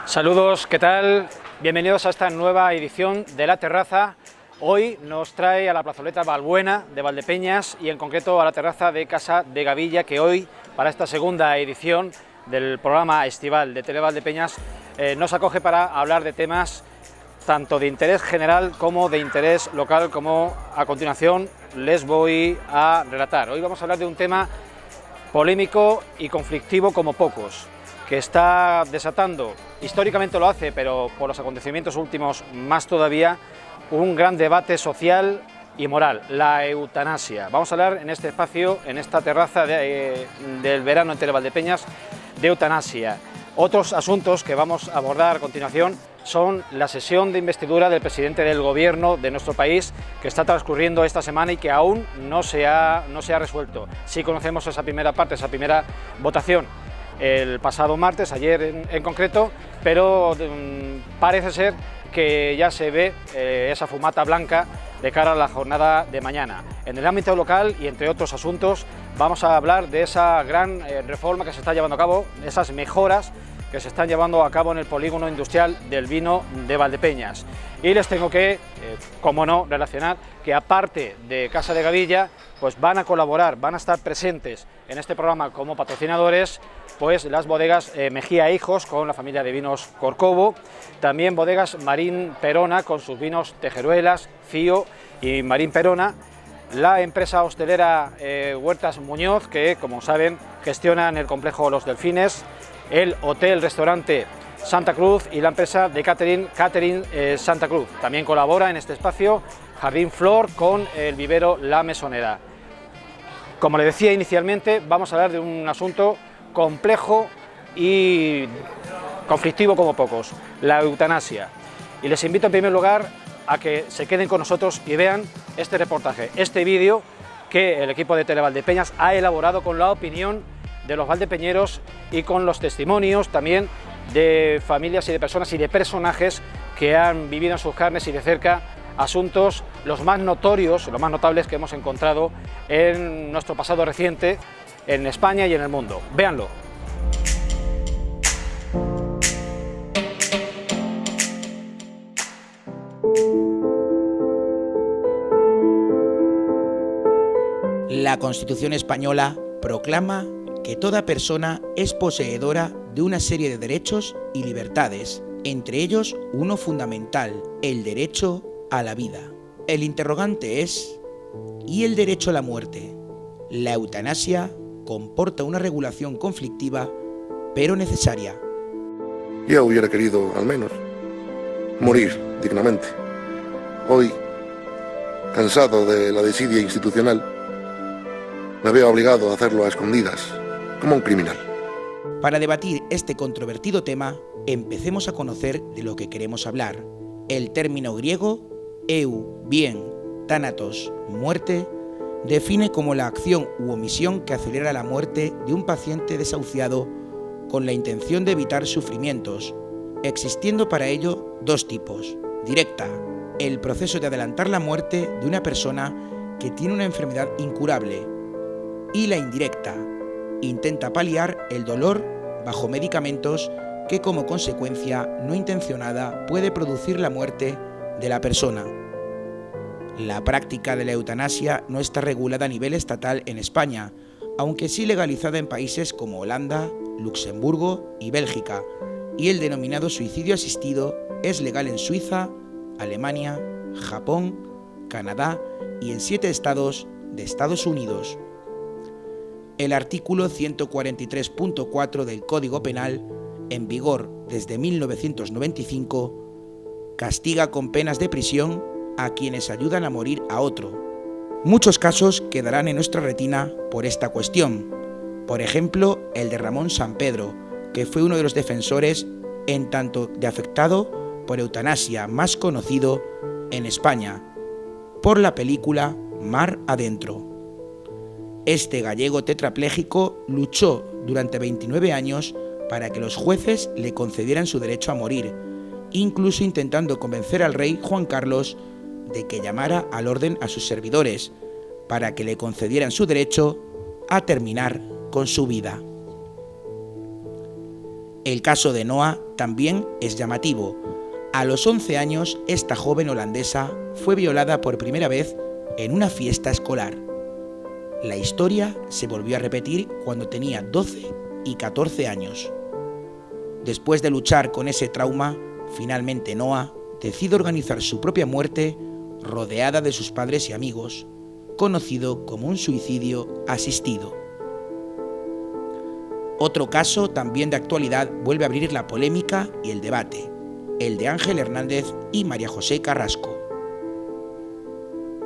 Saludos, ¿qué tal? Bienvenidos a esta nueva edición de La Terraza. Hoy nos trae a la plazoleta Balbuena de Valdepeñas y en concreto a la terraza de Casa de Gavilla, que hoy, para esta segunda edición del programa estival de Televaldepeñas, nos acoge para hablar de temas tanto de interés general como de interés local, como a continuación les voy a relatar. Hoy vamos a hablar de un tema polémico y conflictivo como pocos, que está desatando, históricamente lo hace, pero por los acontecimientos últimos más todavía, un gran debate social y moral, la eutanasia. Vamos a hablar en este espacio, en esta terraza del verano en Televaldepeñas, de eutanasia. Otros asuntos que vamos a abordar a continuación son la sesión de investidura del presidente del gobierno de nuestro país, que está transcurriendo esta semana y que aún no se ha resuelto. Sí conocemos esa primera parte, esa primera votación el pasado martes, ayer en concreto, pero parece ser que ya se ve esa fumata blanca de cara a la jornada de mañana. En el ámbito local y entre otros asuntos vamos a hablar de esa gran reforma que se está llevando a cabo, esas mejoras que se están llevando a cabo en el polígono industrial del vino de Valdepeñas. Y les tengo que, como no, relacionar que aparte de Casa de Gavilla, pues van a colaborar, van a estar presentes en este programa como patrocinadores, pues las bodegas Mejía Hijos con la familia de vinos Corcovo, también bodegas Marín Perona con sus vinos Tejeruelas, Fío y Marín Perona, la empresa hostelera Huertas Muñoz, que como saben gestionan el complejo Los Delfines, el hotel-restaurante Santa Cruz y la empresa de catering Santa Cruz. También colabora en este espacio Jardín Flor con el vivero La Mesonera. Como le decía inicialmente, vamos a hablar de un asunto complejo y conflictivo como pocos, la eutanasia. Y les invito en primer lugar a que se queden con nosotros y vean este reportaje, este vídeo que el equipo de Televaldepeñas ha elaborado con la opinión de los valdepeñeros y con los testimonios también de familias y de personas y de personajes que han vivido en sus carnes y de cerca asuntos los más notorios, los más notables que hemos encontrado en nuestro pasado reciente en España y en el mundo. Véanlo. La Constitución española proclama que toda persona es poseedora de una serie de derechos y libertades, entre ellos uno fundamental, el derecho a la vida. El interrogante es, ¿y el derecho a la muerte? La eutanasia comporta una regulación conflictiva, pero necesaria. Yo hubiera querido, al menos, morir dignamente. Hoy, cansado de la desidia institucional, me veo obligado a hacerlo a escondidas, como un criminal. Para debatir este controvertido tema, empecemos a conocer de lo que queremos hablar. El término griego, bien, thanatos, muerte, define como la acción u omisión que acelera la muerte de un paciente desahuciado con la intención de evitar sufrimientos, existiendo para ello dos tipos. Directa, el proceso de adelantar la muerte de una persona que tiene una enfermedad incurable, y la indirecta, intenta paliar el dolor bajo medicamentos que como consecuencia no intencionada puede producir la muerte de la persona. La práctica de la eutanasia no está regulada a nivel estatal en España, aunque sí legalizada en países como Holanda, Luxemburgo y Bélgica, y el denominado suicidio asistido es legal en Suiza, Alemania, Japón, Canadá y en 7 estados de Estados Unidos. El artículo 143.4 del Código Penal, en vigor desde 1995, castiga con penas de prisión a quienes ayudan a morir a otro. Muchos casos quedarán en nuestra retina por esta cuestión. Por ejemplo, el de Ramón Sampedro, que fue uno de los defensores en tanto de afectado por eutanasia más conocido en España, por la película Mar Adentro. Este gallego tetrapléjico luchó durante 29 años para que los jueces le concedieran su derecho a morir, incluso intentando convencer al rey Juan Carlos de que llamara al orden a sus servidores para que le concedieran su derecho a terminar con su vida. El caso de Noa también es llamativo. A los 11 años, esta joven holandesa fue violada por primera vez en una fiesta escolar. La historia se volvió a repetir cuando tenía 12 y 14 años. Después de luchar con ese trauma, finalmente Noa decide organizar su propia muerte rodeada de sus padres y amigos, conocido como un suicidio asistido. Otro caso, también de actualidad, vuelve a abrir la polémica y el debate, el de Ángel Hernández y María José Carrasco.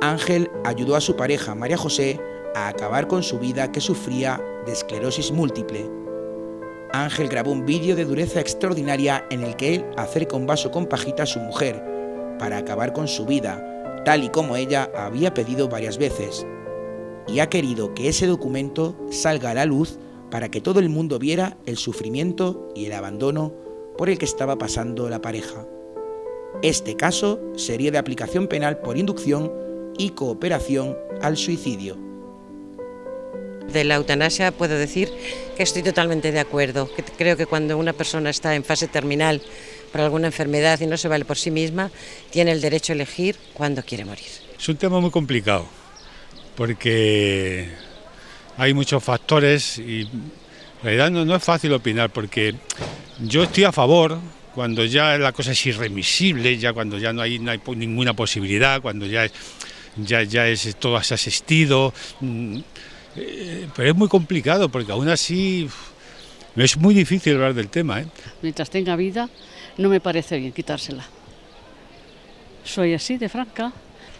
Ángel ayudó a su pareja María José a acabar con su vida, que sufría de esclerosis múltiple. Ángel grabó un vídeo de dureza extraordinaria en el que él acerca un vaso con pajita a su mujer para acabar con su vida, tal y como ella había pedido varias veces, y ha querido que ese documento salga a la luz para que todo el mundo viera el sufrimiento y el abandono por el que estaba pasando la pareja. Este caso sería de aplicación penal por inducción y cooperación al suicidio. De la eutanasia puedo decir que estoy totalmente de acuerdo, que creo que cuando una persona está en fase terminal por alguna enfermedad y no se vale por sí misma, tiene el derecho a elegir cuándo quiere morir. Es un tema muy complicado, porque hay muchos factores y en realidad no es fácil opinar, porque yo estoy a favor cuando ya la cosa es irremisible, ya cuando ya no hay ninguna posibilidad, cuando ya es todo asistido, pero es muy complicado porque aún así es muy difícil hablar del tema. Mientras tenga vida, no me parece bien quitársela. Soy así de franca.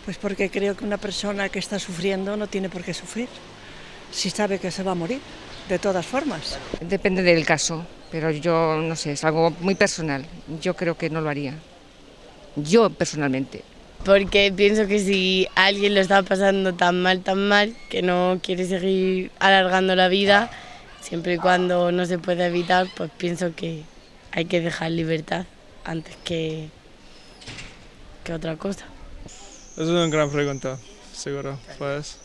Pues porque creo que una persona que está sufriendo no tiene por qué sufrir, si sabe que se va a morir, de todas formas. Depende del caso, pero yo no sé, es algo muy personal. Yo creo que no lo haría. Yo personalmente. Porque pienso que si alguien lo está pasando tan mal, que no quiere seguir alargando la vida, siempre y cuando no se pueda evitar, pues pienso que hay que dejar libertad antes que otra cosa. Es una gran pregunta, seguro. Pues,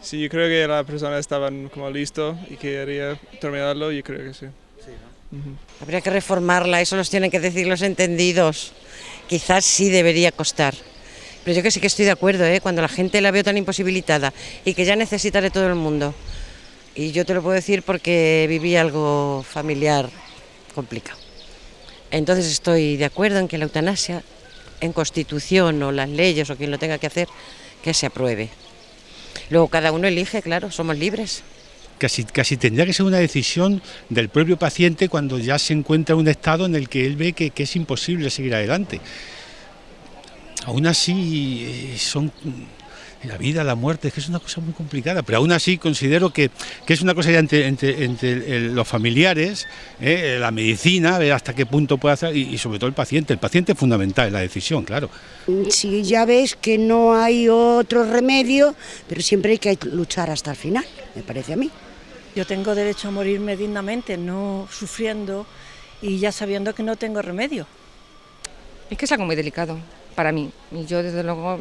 sí, yo creo que la persona estaba como listo y quería terminarlo, yo creo que sí. Habría que reformarla, eso los tienen que decir los entendidos. Quizás sí debería costar, pero yo que sí que estoy de acuerdo, cuando la gente la veo tan imposibilitada y que ya necesita de todo el mundo. Y yo te lo puedo decir porque viví algo familiar complicado. Entonces estoy de acuerdo en que la eutanasia, en Constitución o las leyes o quien lo tenga que hacer, que se apruebe. Luego cada uno elige, claro, somos libres. Casi tendría que ser una decisión del propio paciente cuando ya se encuentra en un estado en el que él ve que es imposible seguir adelante. Aún así, son la vida, la muerte, es que es una cosa muy complicada, pero aún así considero que es una cosa ya entre los familiares, la medicina, ver hasta qué punto puede hacer, y sobre todo el paciente. El paciente es fundamental en la decisión, claro. Si ya ves que no hay otro remedio, pero siempre hay que luchar hasta el final, me parece a mí. Yo tengo derecho a morirme dignamente, no sufriendo y ya sabiendo que no tengo remedio. Es que es algo muy delicado para mí, y yo desde luego,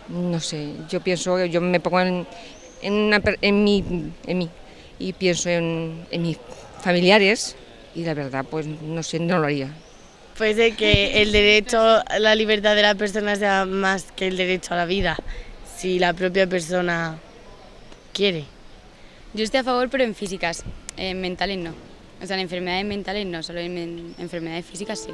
no sé, yo pienso, yo me pongo en mí y pienso en mis familiares y la verdad, pues no sé, no lo haría. Pues de que el derecho a la libertad de la persona sea más que el derecho a la vida, si la propia persona quiere. Yo estoy a favor, pero en físicas, en mentales no. O sea, en enfermedades mentales no, solo en enfermedades físicas sí.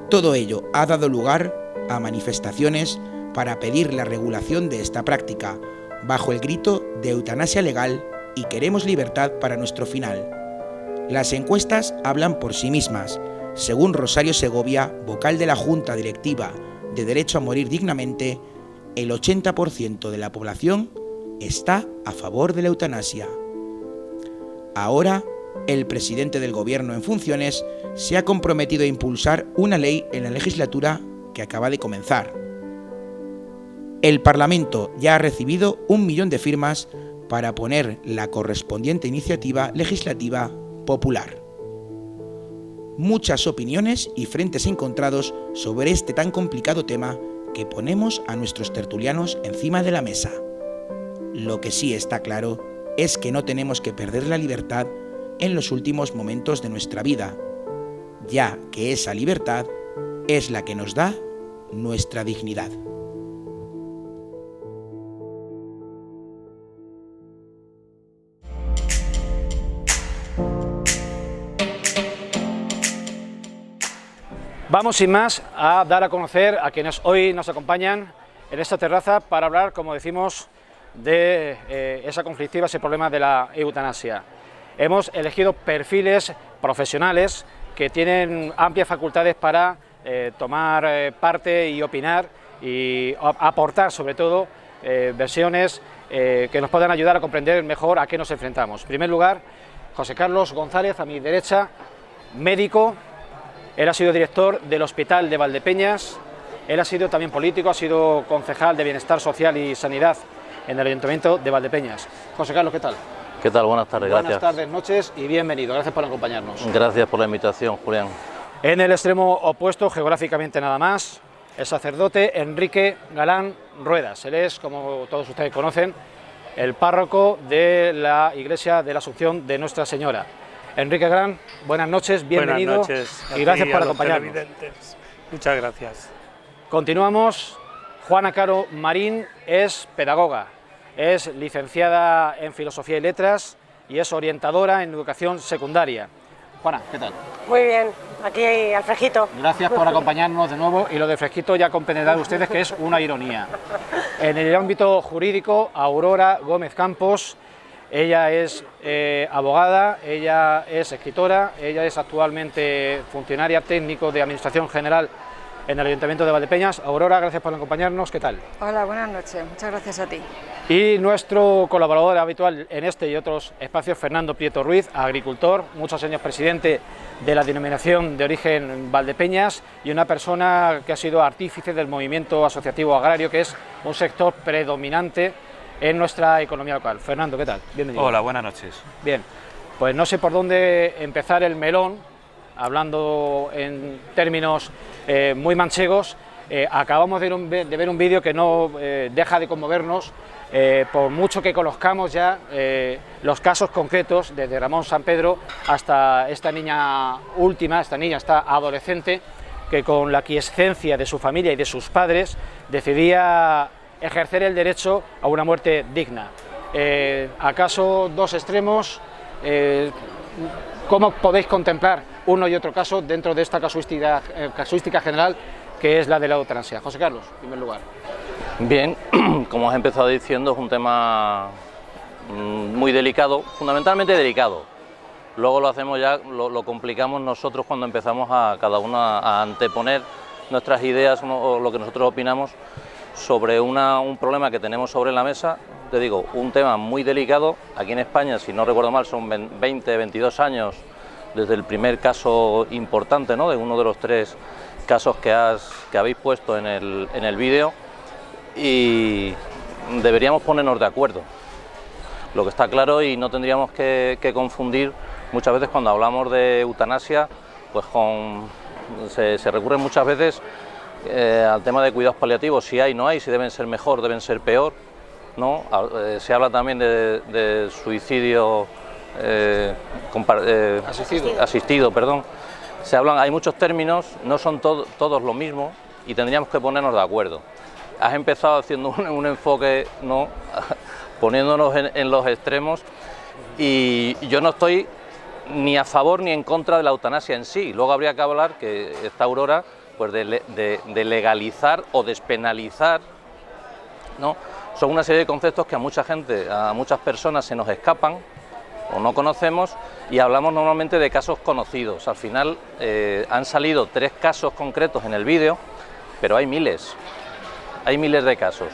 Todo ello ha dado lugar a manifestaciones para pedir la regulación de esta práctica, bajo el grito de eutanasia legal y queremos libertad para nuestro final. Las encuestas hablan por sí mismas. Según Rosario Segovia, vocal de la Junta Directiva de Derecho a Morir Dignamente, el 80% de la población está a favor de la eutanasia. Ahora, el presidente del Gobierno en funciones se ha comprometido a impulsar una ley en la legislatura que acaba de comenzar. El Parlamento ya ha recibido 1 millón de firmas para poner la correspondiente iniciativa legislativa popular. Muchas opiniones y frentes encontrados sobre este tan complicado tema que ponemos a nuestros tertulianos encima de la mesa. Lo que sí está claro es que no tenemos que perder la libertad en los últimos momentos de nuestra vida, ya que esa libertad es la que nos da nuestra dignidad. Vamos sin más a dar a conocer a quienes hoy nos acompañan en esta terraza para hablar, como decimos, de esa conflictiva, ese problema de la eutanasia. Hemos elegido perfiles profesionales que tienen amplias facultades para tomar parte y opinar y aportar sobre todo versiones que nos puedan ayudar a comprender mejor a qué nos enfrentamos. En primer lugar, José Carlos González, a mi derecha, médico. Él ha sido director del Hospital de Valdepeñas, él ha sido también político, ha sido concejal de Bienestar Social y Sanidad en el Ayuntamiento de Valdepeñas. José Carlos, ¿qué tal? ¿Qué tal? Buenas tardes, gracias. Buenas tardes, noches y bienvenido. Gracias por acompañarnos. Gracias por la invitación, Julián. En el extremo opuesto, geográficamente nada más, el sacerdote Enrique Galán Ruedas. Él es, como todos ustedes conocen, el párroco de la Iglesia de la Asunción de Nuestra Señora. Enrique Galán, buenas noches, bienvenido. Buenas noches y gracias por acompañarnos. Muchas gracias. Continuamos. Juana Caro Marín es pedagoga, es licenciada en Filosofía y Letras y es orientadora en educación secundaria. Juana, ¿qué tal? Muy bien, aquí al fresquito. Gracias por acompañarnos de nuevo, y lo de fresquito ya comprenderán ustedes que es una ironía. En el ámbito jurídico, Aurora Gómez Campos, ella es abogada, ella es escritora, ella es actualmente funcionaria técnico de Administración General en el Ayuntamiento de Valdepeñas. Aurora, gracias por acompañarnos, ¿qué tal? Hola, buenas noches, muchas gracias a ti. Y nuestro colaborador habitual en este y otros espacios, Fernando Prieto Ruiz, agricultor, muchos años presidente de la denominación de origen Valdepeñas y una persona que ha sido artífice del movimiento asociativo agrario, que es un sector predominante en nuestra economía local. Fernando, ¿qué tal? Bienvenido. Hola, buenas noches. Bien, pues no sé por dónde empezar el melón, hablando en términos muy manchegos. Acabamos de ver un vídeo que no deja de conmovernos, por mucho que conozcamos ya los casos concretos, desde Ramón San Pedro hasta esta niña última, esta adolescente, que con la quiescencia de su familia y de sus padres decidía ejercer el derecho a una muerte digna. ¿Acaso dos extremos? ¿Cómo podéis contemplar uno y otro caso dentro de esta casuística general que es la de la eutanasia? José Carlos, en primer lugar. Bien, como has empezado diciendo, es un tema muy delicado, fundamentalmente delicado. Luego lo hacemos ya, lo complicamos nosotros cuando empezamos a cada uno a anteponer nuestras ideas o lo que nosotros opinamos sobre un problema que tenemos sobre la mesa. Te digo, un tema muy delicado. Aquí en España, si no recuerdo mal, son 20, 22 años desde el primer caso importante, ¿no?, de uno de los 3 casos que habéis puesto en el vídeo, y deberíamos ponernos de acuerdo. Lo que está claro, y no tendríamos que confundir muchas veces cuando hablamos de eutanasia, pues se recurre muchas veces al tema de cuidados paliativos, si hay, no hay, si deben ser mejor, deben ser peor, ¿no? Se habla también de suicidio asistido, perdón. Hay muchos términos, no son todos lo mismo, y tendríamos que ponernos de acuerdo. Has empezado haciendo un enfoque, ¿no?, poniéndonos en los extremos, y yo no estoy ni a favor ni en contra de la eutanasia en sí. Luego habría que hablar, que está Aurora, pues de legalizar o despenalizar, ¿no? Son una serie de conceptos que a mucha gente, a muchas personas se nos escapan o no conocemos, y hablamos normalmente de casos conocidos. Al final han salido 3 casos concretos en el vídeo, pero hay miles de casos.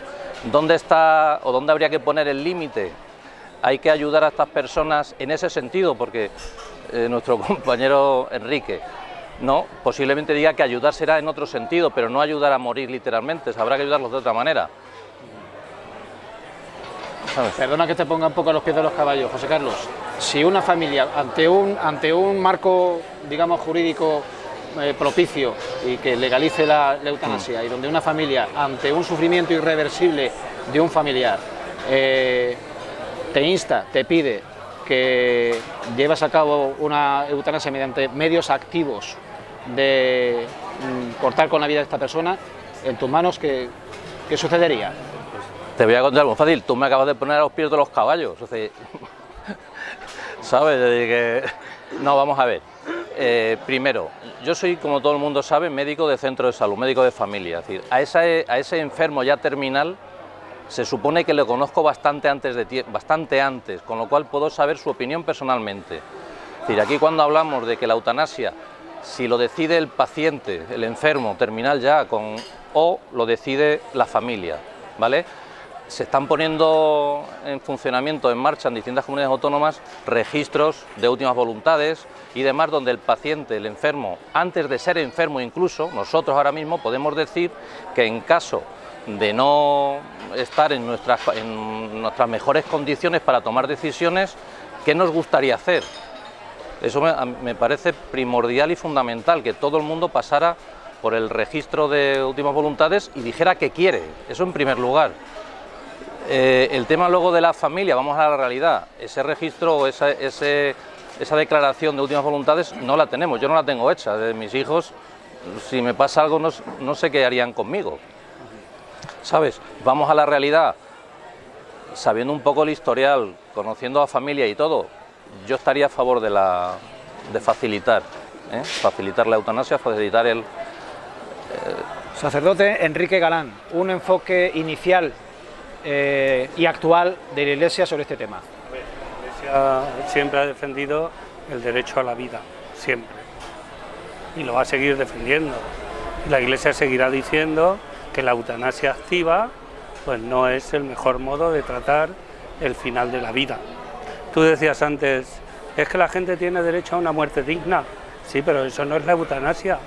¿Dónde está o dónde habría que poner el límite? Hay que ayudar a estas personas en ese sentido, porque nuestro compañero Enrique, no, posiblemente diga que ayudar será en otro sentido, pero no ayudar a morir literalmente, habrá que ayudarlos de otra manera. ¿Sabes? Perdona que te ponga un poco a los pies de los caballos, José Carlos. Si una familia, ante un marco, digamos, jurídico propicio y que legalice la eutanasia, y donde una familia, ante un sufrimiento irreversible de un familiar, te insta, te pide que llevas a cabo una eutanasia mediante medios activos de cortar con la vida de esta persona, en tus manos, ¿qué sucedería? Te voy a contar algo fácil, tú me acabas de poner a los pies de los caballos, o sea, ¿sabes? No, vamos a ver. Primero, yo soy, como todo el mundo sabe, médico de centro de salud, médico de familia. Es decir, a ese enfermo ya terminal se supone que le conozco bastante antes, con lo cual puedo saber su opinión personalmente. Es decir, aquí cuando hablamos de que la eutanasia, si lo decide el paciente, el enfermo terminal ya, o lo decide la familia, ¿vale? Se están poniendo en funcionamiento, en marcha en distintas comunidades autónomas, registros de últimas voluntades y demás, donde el paciente, el enfermo, antes de ser enfermo incluso, nosotros ahora mismo podemos decir que en caso de no estar en nuestras mejores condiciones para tomar decisiones, ¿qué nos gustaría hacer? Eso me parece primordial y fundamental, que todo el mundo pasara por el registro de últimas voluntades y dijera qué quiere, eso en primer lugar. El tema luego de la familia, vamos a la realidad, ese registro o esa declaración de últimas voluntades no la tenemos, yo no la tengo hecha, de mis hijos, si me pasa algo no sé qué harían conmigo, ¿sabes? Vamos a la realidad, sabiendo un poco el historial, conociendo a la familia y todo, yo estaría a favor de facilitar la eutanasia, facilitar el... Sacerdote Enrique Galán, un enfoque inicial y actual de la Iglesia sobre este tema. La Iglesia siempre ha defendido el derecho a la vida, siempre, y lo va a seguir defendiendo. La Iglesia seguirá diciendo que la eutanasia activa pues no es el mejor modo de tratar el final de la vida. Tú decías antes, es que la gente tiene derecho a una muerte digna. Sí, pero eso no es la eutanasia.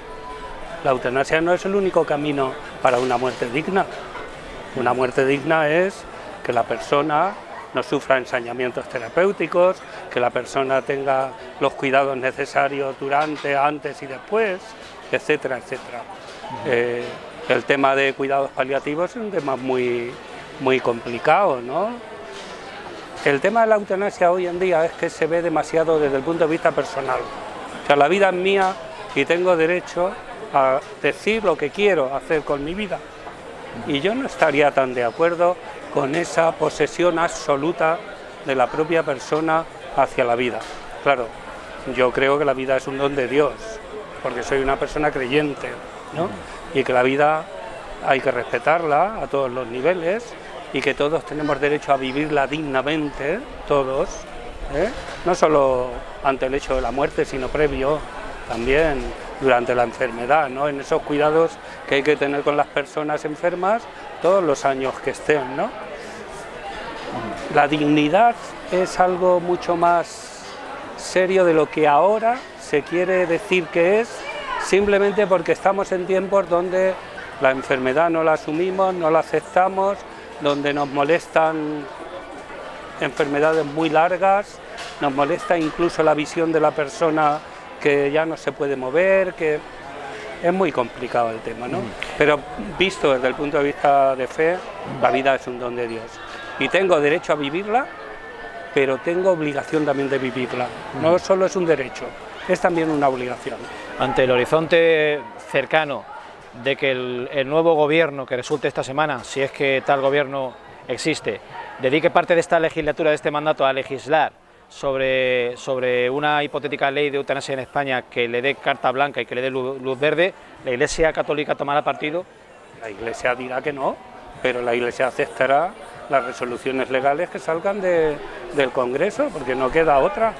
La eutanasia no es el único camino para una muerte digna. Una muerte digna es que la persona no sufra ensañamientos terapéuticos, que la persona tenga los cuidados necesarios durante, antes y después, etcétera, etcétera. El tema de cuidados paliativos es un tema muy complicado, ¿no? El tema de la eutanasia hoy en día es que se ve demasiado desde el punto de vista personal. O sea, la vida es mía y tengo derecho a decir lo que quiero hacer con mi vida. Y yo no estaría tan de acuerdo con esa posesión absoluta de la propia persona hacia la vida. Claro, yo creo que la vida es un don de Dios, porque soy una persona creyente, ¿no? Y que la vida hay que respetarla a todos los niveles y que todos tenemos derecho a vivirla dignamente, todos, no solo ante el hecho de la muerte, sino previo, también durante la enfermedad, ¿no? En esos cuidados que hay que tener con las personas enfermas todos los años que estén, ¿no? La dignidad es algo mucho más serio de lo que ahora se quiere decir que es, simplemente porque estamos en tiempos donde la enfermedad no la asumimos, no la aceptamos, donde nos molestan enfermedades muy largas, nos molesta incluso la visión de la persona que ya no se puede mover, que es muy complicado el tema, ¿no? Pero visto desde el punto de vista de fe, la vida es un don de Dios. Y tengo derecho a vivirla, pero tengo obligación también de vivirla. No solo es un derecho, es también una obligación. Ante el horizonte cercano de que el nuevo gobierno que resulte esta semana, si es que tal gobierno existe, dedique parte de esta legislatura, de este mandato, a legislar sobre una hipotética ley de eutanasia en España que le dé carta blanca y que le dé luz verde, ¿la Iglesia Católica tomará partido? La Iglesia dirá que no, pero la Iglesia aceptará las resoluciones legales que salgan del Congreso, porque no queda otra.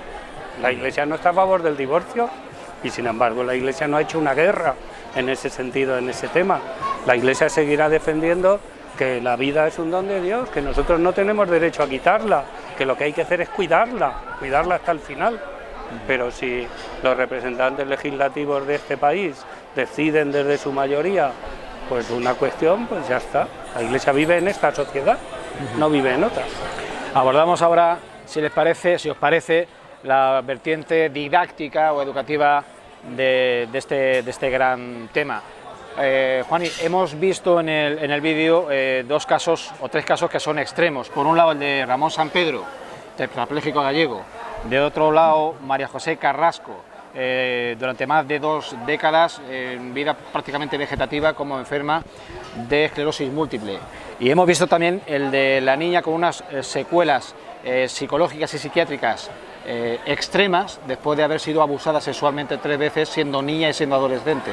La Iglesia no está a favor del divorcio y, sin embargo, la Iglesia no ha hecho una guerra en ese sentido, en ese tema. La Iglesia seguirá defendiendo que la vida es un don de Dios, que nosotros no tenemos derecho a quitarla, que lo que hay que hacer es cuidarla hasta el final. Pero si los representantes legislativos de este país deciden desde su mayoría pues una cuestión, pues ya está. La Iglesia vive en esta sociedad, no vive en otra. Abordamos ahora, si os parece, la vertiente didáctica o educativa de este gran tema. Juani, hemos visto en el vídeo dos casos o tres casos que son extremos. Por un lado, el de Ramón Sampedro, tetrapléjico gallego, De otro lado, María José Carrasco, durante más de 2 décadas en vida prácticamente vegetativa como enferma de esclerosis múltiple. Y hemos visto también el de la niña con unas secuelas psicológicas y psiquiátricas extremas después de haber sido abusada sexualmente 3 veces siendo niña y siendo adolescente.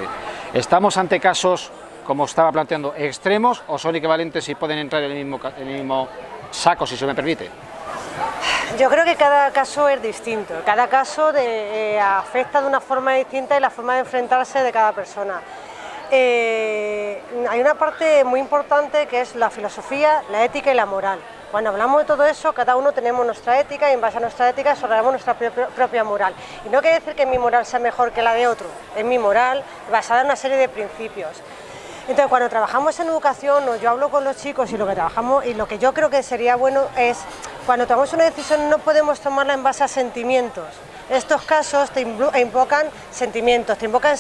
¿Estamos ante casos, como estaba planteando, extremos o son equivalentes y pueden entrar en el mismo saco, si se me permite? Yo creo que cada caso es distinto, cada caso afecta de una forma distinta y la forma de enfrentarse de cada persona. Hay una parte muy importante que es la filosofía, la ética y la moral. Cuando hablamos de todo eso, cada uno tenemos nuestra ética y en base a nuestra ética desarrollamos nuestra propia moral. Y no quiere decir que mi moral sea mejor que la de otro, es mi moral basada en una serie de principios. Entonces, cuando trabajamos en educación, o yo hablo con los chicos y lo que trabajamos, y lo que yo creo que sería bueno es, cuando tomamos una decisión no podemos tomarla en base a sentimientos. Estos casos te invocan sentimientos, te invocan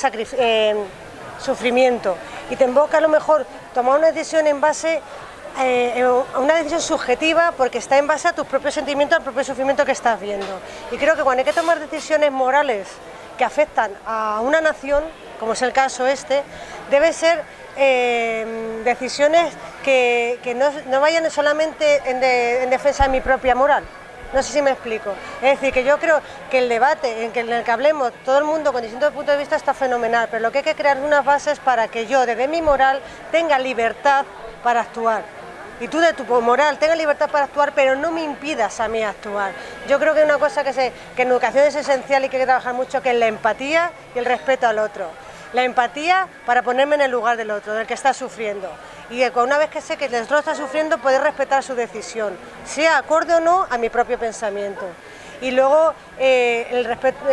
sufrimiento y te invoca a lo mejor tomar una decisión en base a una decisión subjetiva porque está en base a tus propios sentimientos, al propio sufrimiento que estás viendo. Y creo que cuando hay que tomar decisiones morales que afectan a una nación, como es el caso este, debe ser decisiones que no vayan solamente en defensa de mi propia moral. No sé si me explico. Es decir, que yo creo que el debate en el que hablemos todo el mundo con distintos puntos de vista está fenomenal, pero lo que hay que crear unas bases para que yo, desde mi moral, tenga libertad para actuar. Y tú de tu moral tengas libertad para actuar, pero no me impidas a mí actuar. Yo creo que una cosa que en educación es esencial y que hay que trabajar mucho, que es la empatía y el respeto al otro. La empatía para ponerme en el lugar del otro, del que está sufriendo. Y una vez que sé que el otro está sufriendo, poder respetar su decisión, sea acorde o no a mi propio pensamiento. Y luego el respeto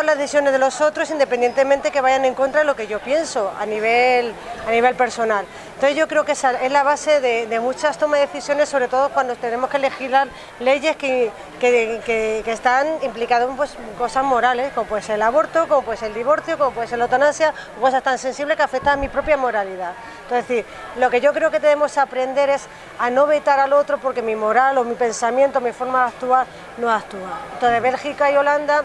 a las decisiones de los otros, independientemente que vayan en contra de lo que yo pienso a nivel personal. Entonces yo creo que esa es la base de muchas tomas de decisiones, sobre todo cuando tenemos que legislar leyes que están implicadas en cosas morales, como puede ser el aborto, como puede ser el divorcio, como puede ser la eutanasia, cosas tan sensibles que afectan a mi propia moralidad. Entonces, lo que yo creo que debemos aprender es a no vetar al otro porque mi moral o mi pensamiento, mi forma de actuar no actúa. Entonces Bélgica y Holanda,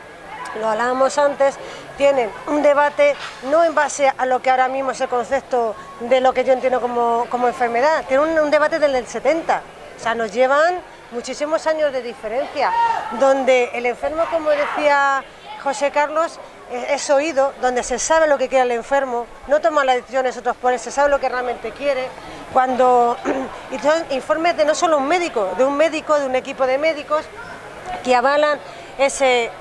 lo hablábamos antes, tienen un debate no en base a lo que ahora mismo es el concepto de lo que yo entiendo como enfermedad, tienen un debate desde el 70, o sea, nos llevan muchísimos años de diferencia, donde el enfermo, como decía José Carlos, es oído, donde se sabe lo que quiere el enfermo, no toman las decisiones otros por él, se sabe lo que realmente quiere, y son informes de no solo un médico, de un equipo de médicos que avalan ese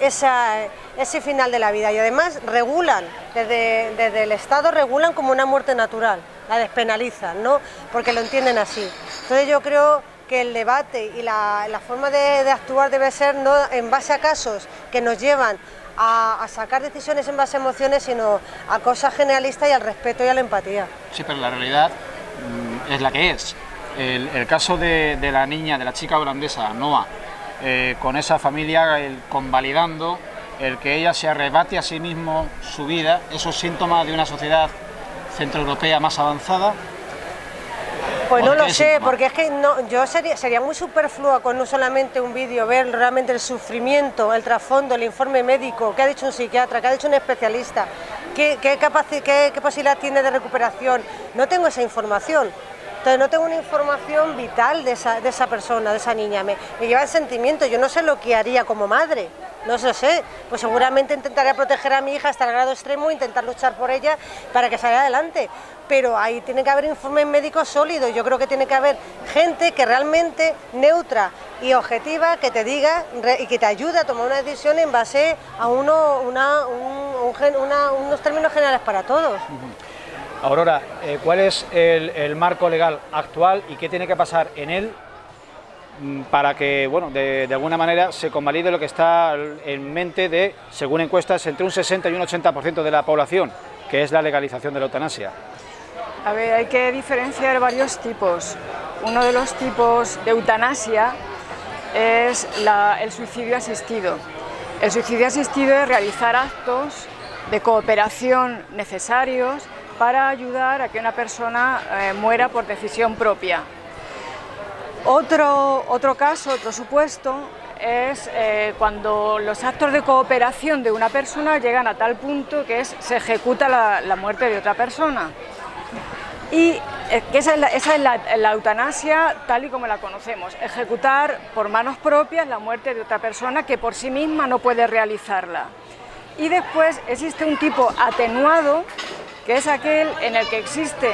final de la vida y además regulan, desde el Estado regulan como una muerte natural, la despenalizan, ¿no? Porque lo entienden así. Entonces yo creo que el debate y la forma de actuar debe ser no en base a casos que nos llevan a sacar decisiones en base a emociones, sino a cosas generalistas y al respeto y a la empatía. Sí, pero la realidad es la que es. El caso de la niña, de la chica holandesa, Noa, con esa familia convalidando el que ella se arrebate a sí mismo su vida, ¿eso es síntoma de una sociedad centroeuropea más avanzada? Pues no lo sé, porque es que sería muy superfluo con no solamente un vídeo ver realmente el sufrimiento, el trasfondo, el informe médico, qué ha dicho un psiquiatra, qué ha dicho un especialista, qué posibilidad tiene de recuperación. No tengo esa información. Entonces no tengo una información vital de esa persona, de esa niña, me lleva el sentimiento, yo no sé lo que haría como madre, no lo sé, pues seguramente intentaría proteger a mi hija hasta el grado extremo, intentar luchar por ella para que salga adelante, pero ahí tiene que haber informes médicos sólidos, yo creo que tiene que haber gente que realmente neutra y objetiva que te diga y que te ayude a tomar una decisión en base a unos términos generales para todos. Aurora, ¿cuál es el marco legal actual y qué tiene que pasar en él para que, bueno, de alguna manera se convalide lo que está en mente de, según encuestas, entre un 60 y un 80% de la población, que es la legalización de la eutanasia? A ver, hay que diferenciar varios tipos. Uno de los tipos de eutanasia es el suicidio asistido. El suicidio asistido es realizar actos de cooperación necesarios para ayudar a que una persona muera por decisión propia. Otro caso, otro supuesto, es cuando los actos de cooperación de una persona llegan a tal punto que se ejecuta la muerte de otra persona. Y que esa es la eutanasia tal y como la conocemos, ejecutar por manos propias la muerte de otra persona que por sí misma no puede realizarla. Y después existe un tipo atenuado, que es aquel en el que existe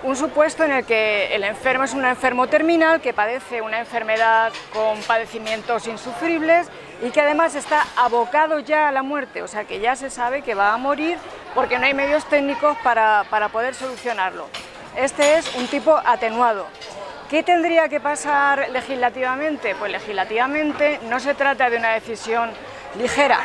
un supuesto en el que el enfermo es un enfermo terminal que padece una enfermedad con padecimientos insufribles y que además está abocado ya a la muerte, o sea que ya se sabe que va a morir porque no hay medios técnicos para poder solucionarlo. Este es un tipo atenuado. ¿Qué tendría que pasar legislativamente? Pues legislativamente no se trata de una decisión ligera.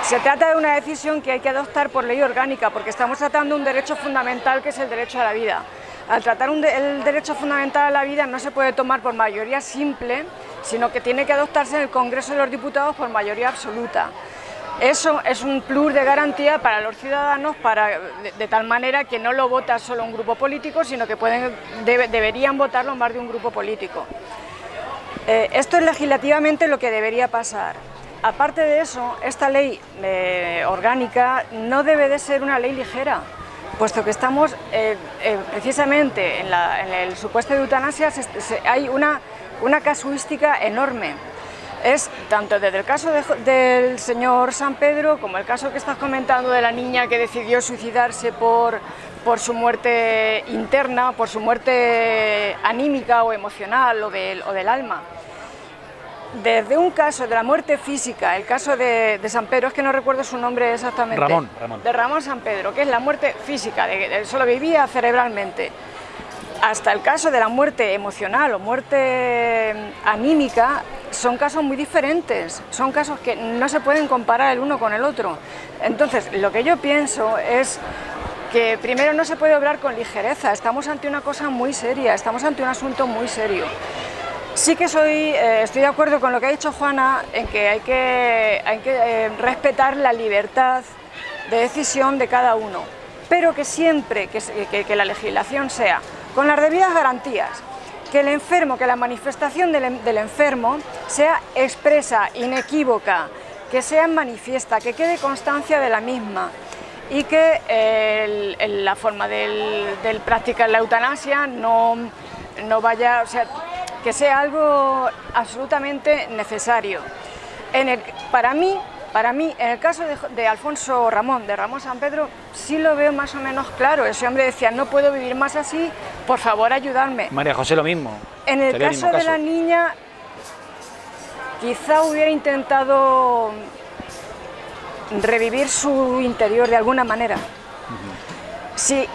Se trata de una decisión que hay que adoptar por ley orgánica, porque estamos tratando un derecho fundamental que es el derecho a la vida. Al tratar el derecho fundamental a la vida no se puede tomar por mayoría simple, sino que tiene que adoptarse en el Congreso de los Diputados por mayoría absoluta. Eso es un plus de garantía para los ciudadanos, de tal manera que no lo vota solo un grupo político, sino que deberían votarlo más de un grupo político. Esto es legislativamente lo que debería pasar. Aparte de eso, esta ley orgánica no debe de ser una ley ligera, puesto que estamos precisamente en el supuesto de eutanasia, hay una casuística enorme. Es tanto desde el caso del señor San Pedro como el caso que estás comentando de la niña que decidió suicidarse por su muerte interna, por su muerte anímica o emocional o del alma. Desde un caso de la muerte física, el caso de San Pedro, es que no recuerdo su nombre exactamente. Ramón. De Ramón San Pedro, que es la muerte física, él solo vivía cerebralmente. Hasta el caso de la muerte emocional o muerte anímica, son casos muy diferentes, son casos que no se pueden comparar el uno con el otro. Entonces, lo que yo pienso es que primero no se puede obrar con ligereza, estamos ante una cosa muy seria, estamos ante un asunto muy serio. Sí que estoy de acuerdo con lo que ha dicho Juana, en que hay que respetar la libertad de decisión de cada uno, pero que siempre que la legislación sea con las debidas garantías, que el enfermo, que la manifestación del enfermo sea expresa, inequívoca, que sea manifiesta, que quede constancia de la misma y que la forma del practicar la eutanasia no vaya, o sea, que sea algo absolutamente necesario. Para mí, en el caso de Alfonso Ramón, de Ramón San Pedro, sí lo veo más o menos claro. Ese hombre decía, no puedo vivir más así, por favor ayudarme. María José lo mismo. En el caso de la niña, quizá hubiera intentado revivir su interior de alguna manera. Sí.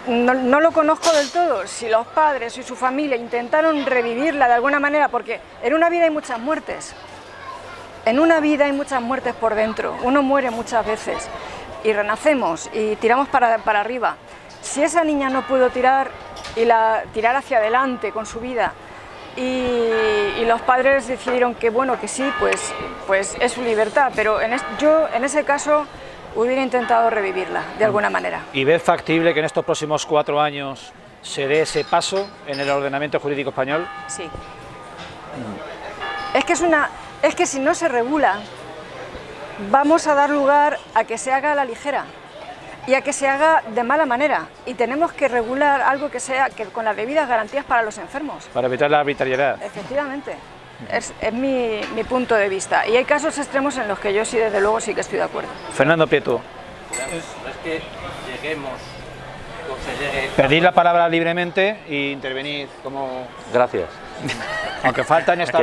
No lo conozco del todo, si los padres y su familia intentaron revivirla de alguna manera, porque en una vida hay muchas muertes, por dentro, uno muere muchas veces y renacemos y tiramos para arriba. Si esa niña no pudo tirar hacia adelante con su vida y los padres decidieron que bueno, que sí, pues es su libertad, pero yo en ese caso hubiera intentado revivirla de alguna manera. ¿Y ves factible que en estos próximos 4 años se dé ese paso en el ordenamiento jurídico español? Sí. Es que si no se regula, vamos a dar lugar a que se haga a la ligera y a que se haga de mala manera. Y tenemos que regular algo que con las debidas garantías para los enfermos. Para evitar la arbitrariedad. Efectivamente. Es mi punto de vista. Y hay casos extremos en los que yo sí, desde luego, sí que estoy de acuerdo. Fernando Prieto. No es que lleguemos o se llegue... Pedir la palabra libremente e intervenir como... Gracias. Aunque falta en esta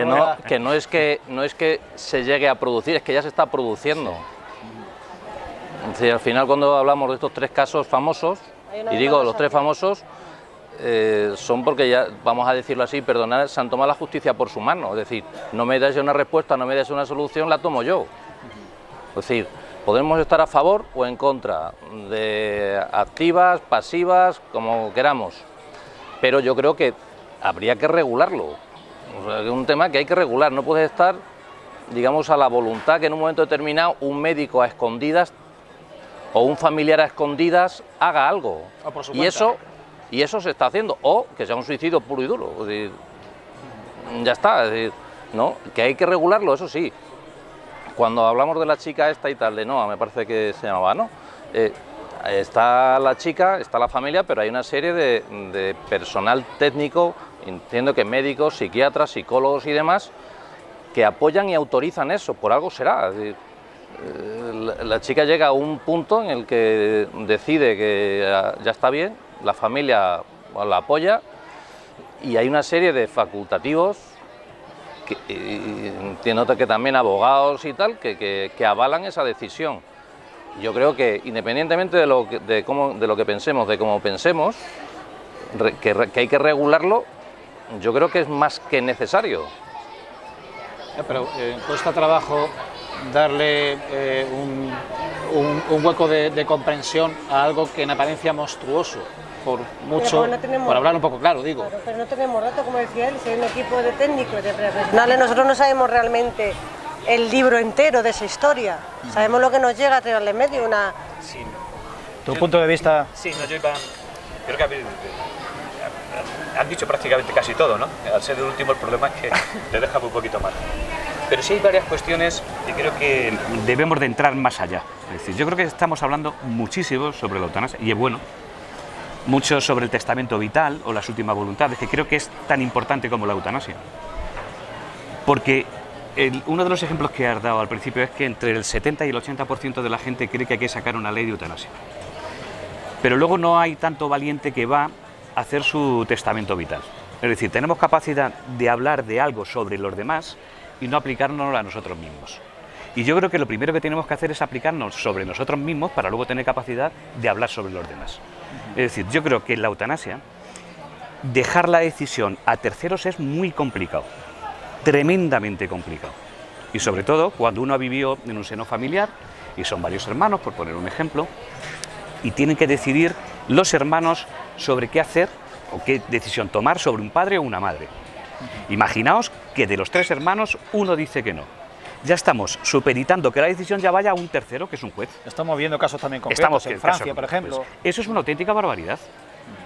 que no es que se llegue a producir, es que ya se está produciendo. Es decir, al final cuando hablamos de estos 3 casos famosos, y digo los 3 famosos, son porque ya, vamos a decirlo así, perdonad, se han tomado la justicia por su mano. Es decir, no me dais una respuesta, no me dais una solución, la tomo yo. Es decir, podemos estar a favor o en contra de activas, pasivas, como queramos, pero yo creo que habría que regularlo. O sea, es un tema que hay que regular, no puede estar, digamos, a la voluntad que en un momento determinado un médico a escondidas o un familiar a escondidas haga algo. Y eso se está haciendo, o que sea un suicidio puro y duro. Es decir, ya está, es decir, ¿no? Que hay que regularlo, eso sí. Cuando hablamos de la chica esta y tal, de Noa, me parece que se llamaba, ¿no? Está la chica, está la familia, pero hay una serie de personal técnico, entiendo que médicos, psiquiatras, psicólogos y demás, que apoyan y autorizan eso, por algo será. Es decir, la chica llega a un punto en el que decide que ya está bien, la familia la apoya y hay una serie de facultativos, entiendo que también abogados y tal, que avalan esa decisión. Yo creo que independientemente de lo que pensemos, de cómo pensemos, que hay que regularlo, yo creo que es más que necesario. Pero cuesta trabajo darle un hueco de comprensión a algo que en apariencia monstruoso, por mucho, por hablar un poco claro, digo. Claro, pero no tenemos datos, como decía él, si hay un equipo de técnicos, de profesionales, nosotros no sabemos realmente el libro entero de esa historia, sabemos lo que nos llega a través del medio, una... Sí. ¿Tu punto de vista? Sí, no, yo iba... Creo que han dicho prácticamente casi todo, ¿no? Al ser el último, el problema es que te deja muy poquito más. Pero sí hay varias cuestiones y creo que debemos de entrar más allá. Es decir, yo creo que estamos hablando muchísimo sobre la eutanasia, y es bueno, mucho sobre el testamento vital o las últimas voluntades, que creo que es tan importante como la eutanasia. Porque uno de los ejemplos que has dado al principio es que entre el 70 y el 80% de la gente cree que hay que sacar una ley de eutanasia. Pero luego no hay tanto valiente que va a hacer su testamento vital. Es decir, tenemos capacidad de hablar de algo sobre los demás y no aplicárnoslo a nosotros mismos. Y yo creo que lo primero que tenemos que hacer es aplicarnos sobre nosotros mismos para luego tener capacidad de hablar sobre los demás. Es decir, yo creo que en la eutanasia, dejar la decisión a terceros es muy complicado, tremendamente complicado. Y sobre todo cuando uno ha vivido en un seno familiar, y son varios hermanos, por poner un ejemplo, y tienen que decidir los hermanos sobre qué hacer o qué decisión tomar sobre un padre o una madre. Imaginaos que de los 3 hermanos uno dice que no. Ya estamos supeditando que la decisión ya vaya a un tercero, que es un juez. Estamos viendo casos también concretos en Francia, por ejemplo. Eso es una auténtica barbaridad.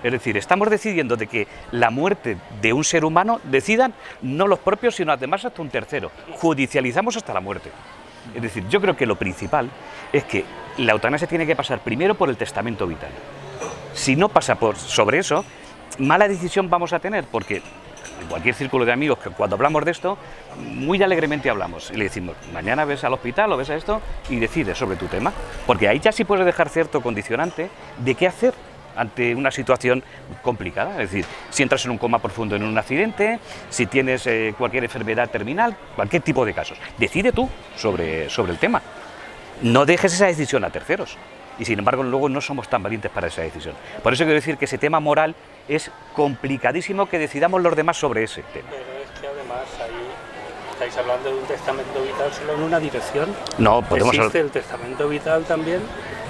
Es decir, estamos decidiendo de que la muerte de un ser humano decidan no los propios, sino además hasta un tercero. Judicializamos hasta la muerte. Es decir, yo creo que lo principal es que la eutanasia tiene que pasar primero por el testamento vital. Si no pasa sobre eso, mala decisión vamos a tener, porque en cualquier círculo de amigos que cuando hablamos de esto, muy alegremente hablamos y le decimos, mañana ves al hospital o ves a esto y decides sobre tu tema, porque ahí ya sí puedes dejar cierto condicionante de qué hacer ante una situación complicada. Es decir, si entras en un coma profundo en un accidente, si tienes cualquier enfermedad terminal, cualquier tipo de casos, decide tú sobre el tema. No dejes esa decisión a terceros. Y sin embargo luego no somos tan valientes para esa decisión. Por eso quiero decir que ese tema moral es complicadísimo que decidamos los demás sobre ese tema. Pero es que además ahí estáis hablando de un testamento vital solo en una dirección. No, podemos... Existe el testamento vital también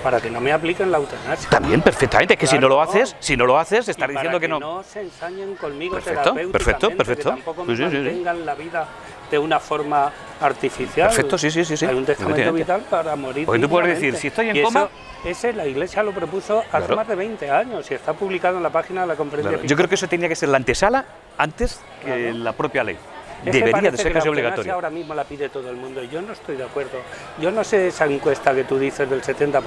para que no me apliquen la eutanasia. También, perfectamente, es que claro, si no lo haces, estar diciendo que no. No se ensañen conmigo terapéuticamente, perfecto. Que tampoco me mantengan la vida de una forma artificial. Perfecto, sí. Hay un testamento vital para morir. Porque tú puedes decir, si estoy en coma... Ese la Iglesia lo propuso hace más de 20 años y está publicado en la página de la Conferencia Episcopal. Yo creo que eso tenía que ser la antesala antes que la propia ley. Debería de ser casi obligatorio. Ahora mismo la pide todo el mundo y yo no estoy de acuerdo. Yo no sé esa encuesta que tú dices del 70%.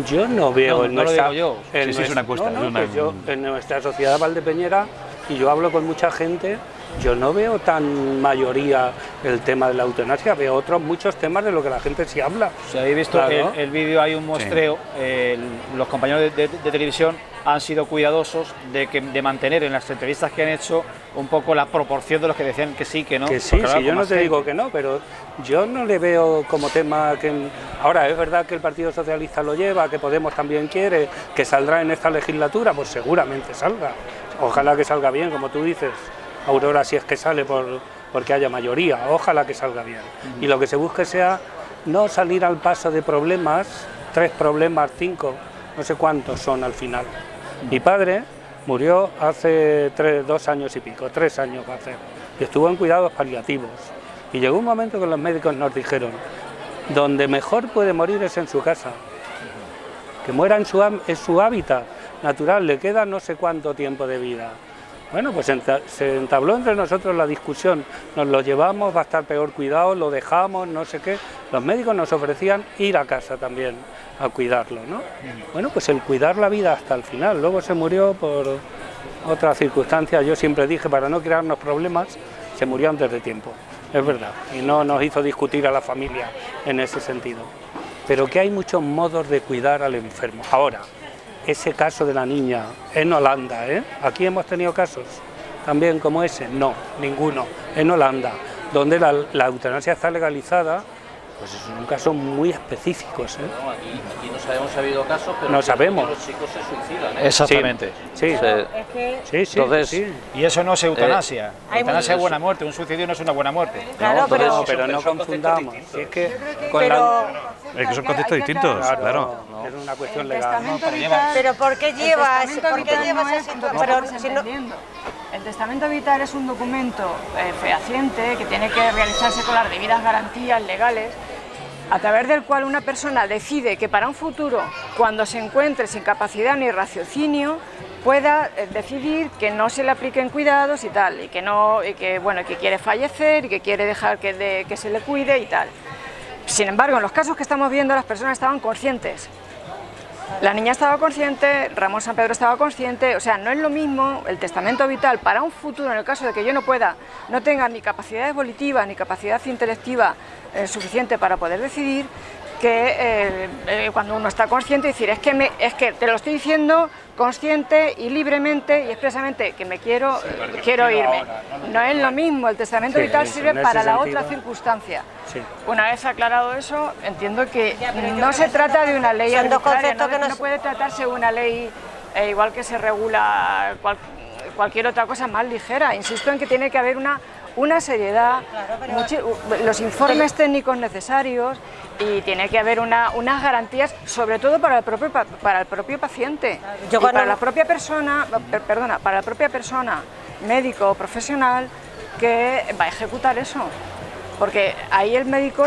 Yo no veo en nuestra... No lo digo yo. Sí, es una encuesta. Yo, en nuestra sociedad valdepeñera, y yo hablo con mucha gente, yo no veo tan mayoría el tema de la eutanasia, veo otros muchos temas de lo que la gente sí habla. Si habéis visto el vídeo, hay un muestreo, los compañeros de televisión han sido cuidadosos de mantener en las entrevistas que han hecho un poco la proporción de los que decían que sí, que no. Que sí, yo no te digo que no, pero yo no le veo como tema que... Ahora, es verdad que el Partido Socialista lo lleva, que Podemos también quiere, que saldrá en esta legislatura, pues seguramente salga. Ojalá que salga bien, como tú dices, Aurora, si es que sale porque haya mayoría, ojalá que salga bien. Y lo que se busque sea no salir al paso de problemas, 3 problemas, 5, no sé cuántos son al final. Mi padre murió hace 2 años y pico, 3 años va a hacer, y estuvo en cuidados paliativos. Y llegó un momento que los médicos nos dijeron, donde mejor puede morir es en su casa, que muera en su hábitat natural, le queda no sé cuánto tiempo de vida. Bueno, pues se entabló entre nosotros la discusión, nos lo llevamos, va a estar peor cuidado, lo dejamos, no sé qué. Los médicos nos ofrecían ir a casa también a cuidarlo, ¿no? Bueno, pues el cuidar la vida hasta el final, luego se murió por otras circunstancias, yo siempre dije, para no crearnos problemas, se murió antes de tiempo, es verdad, y no nos hizo discutir a la familia en ese sentido. Pero que hay muchos modos de cuidar al enfermo. Ahora, ese caso de la niña en Holanda, aquí hemos tenido casos también como ese, no, ninguno, en Holanda, donde la eutanasia está legalizada, pues son casos muy específicos. No, aquí no sabemos si ha habido casos, pero no sabemos. Los chicos se suicidan. Exactamente. Sí. Entonces, y eso no es eutanasia. Eutanasia es buena muerte, un suicidio no es una buena muerte. Claro, pero no confundamos. Si es que es que son conceptos distintos, claro. Es una cuestión legal. Pero ¿por qué lleva esa situación? El testamento vital es un documento fehaciente que tiene que realizarse con las debidas garantías legales, a través del cual una persona decide que para un futuro, cuando se encuentre sin capacidad ni raciocinio, pueda decidir que no se le apliquen cuidados y tal, y que quiere fallecer y que quiere dejar que se le cuide y tal. Sin embargo, en los casos que estamos viendo, las personas estaban conscientes. La niña estaba consciente, Ramón San Pedro estaba consciente, o sea, no es lo mismo el testamento vital para un futuro, en el caso de que yo no tenga ni capacidades volitivas ni capacidad intelectiva suficiente para poder decidir, que cuando uno está consciente, decir, es que te lo estoy diciendo consciente y libremente y expresamente que me quiero irme. No es lo mismo, el testamento vital sirve para la otra circunstancia. Sí. Una vez aclarado eso, entiendo que no se trata de una ley arbitraria, no puede tratarse de una ley igual que se regula cualquier otra cosa más ligera. Insisto en que tiene que haber una seriedad, los informes técnicos necesarios y tiene que haber unas garantías, sobre todo para el propio paciente y para la propia persona, médico o profesional que va a ejecutar eso. Porque ahí el médico,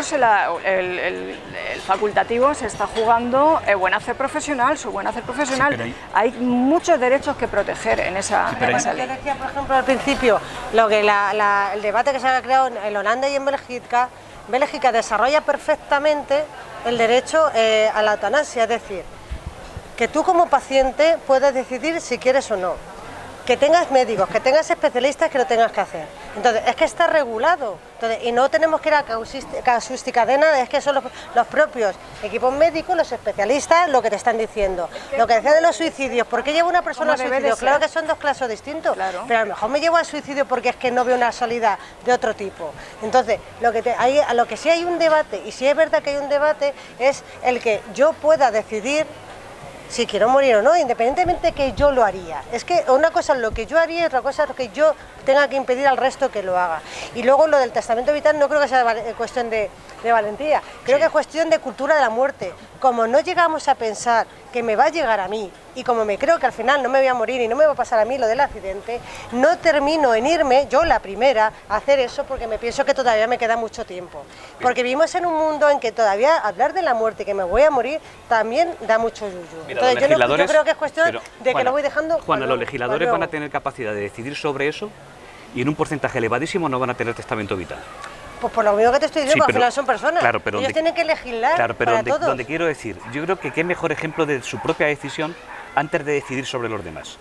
el facultativo, se está jugando su buen hacer profesional. Sí, hay muchos derechos que proteger en esa ley. Yo decía, por ejemplo, al principio, el debate que se ha creado en Holanda y en Bélgica desarrolla perfectamente el derecho a la eutanasia, es decir, que tú como paciente puedes decidir si quieres o no. Que tengas médicos, que tengas especialistas que lo tengas que hacer. Entonces, es que está regulado. Entonces, y no tenemos que ir a casuística de nada, es que son los propios equipos médicos, los especialistas, lo que te están diciendo. Lo que decía de los suicidios, ¿por qué lleva una persona al suicidio? Claro que son dos casos distintos, pero a lo mejor me llevo al suicidio porque es que no veo una salida de otro tipo. Entonces, a lo que sí hay un debate, y sí es verdad que hay un debate, es el que yo pueda decidir si quiero morir o no, independientemente que yo lo haría. Es que una cosa es lo que yo haría y otra cosa es lo que yo tenga que impedir al resto que lo haga. Y luego lo del testamento vital no creo que sea cuestión de valentía, creo que es cuestión de cultura de la muerte. Como no llegamos a pensar que me va a llegar a mí y como me creo que al final no me voy a morir y no me va a pasar a mí lo del accidente, no termino en irme, yo la primera, a hacer eso porque me pienso que todavía me queda mucho tiempo. Porque vivimos en un mundo en que todavía hablar de la muerte y que me voy a morir también da mucho yuyu. Mira, entonces yo creo que es cuestión de que lo voy dejando... Juana, los legisladores van a tener capacidad de decidir sobre eso y en un porcentaje elevadísimo no van a tener testamento vital. Pues por lo mismo que te estoy diciendo, al final son personas. Claro, pero ellos tienen que legislar para todos. Donde quiero decir, yo creo que qué mejor ejemplo de su propia decisión antes de decidir sobre los demás.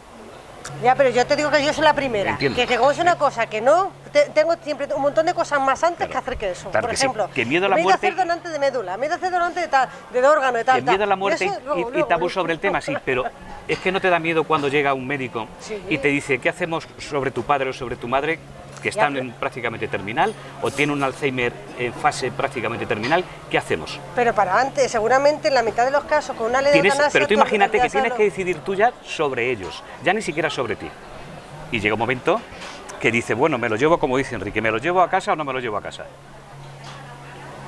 Ya, pero yo te digo que yo soy la primera. Entiendo. Que como es una cosa que no... Tengo siempre un montón de cosas más antes que hacer que eso. Claro, por ejemplo, que miedo a la muerte... hacer donante de médula, me he de hacer donante de órgano y tal. Que miedo a la muerte y tabú sobre el tema, sí, pero es que no te da miedo cuando llega un médico y te dice, ¿qué hacemos sobre tu padre o sobre tu madre? Que están en prácticamente terminal o tiene un Alzheimer en fase prácticamente terminal, ¿qué hacemos? Pero para antes, seguramente en la mitad de los casos con una ley de eutanasia... Pero tú imagínate que tienes que decidir tú ya sobre ellos, ya ni siquiera sobre ti. Y llega un momento que dice, bueno, me lo llevo, como dice Enrique, ¿me lo llevo a casa o no me lo llevo a casa?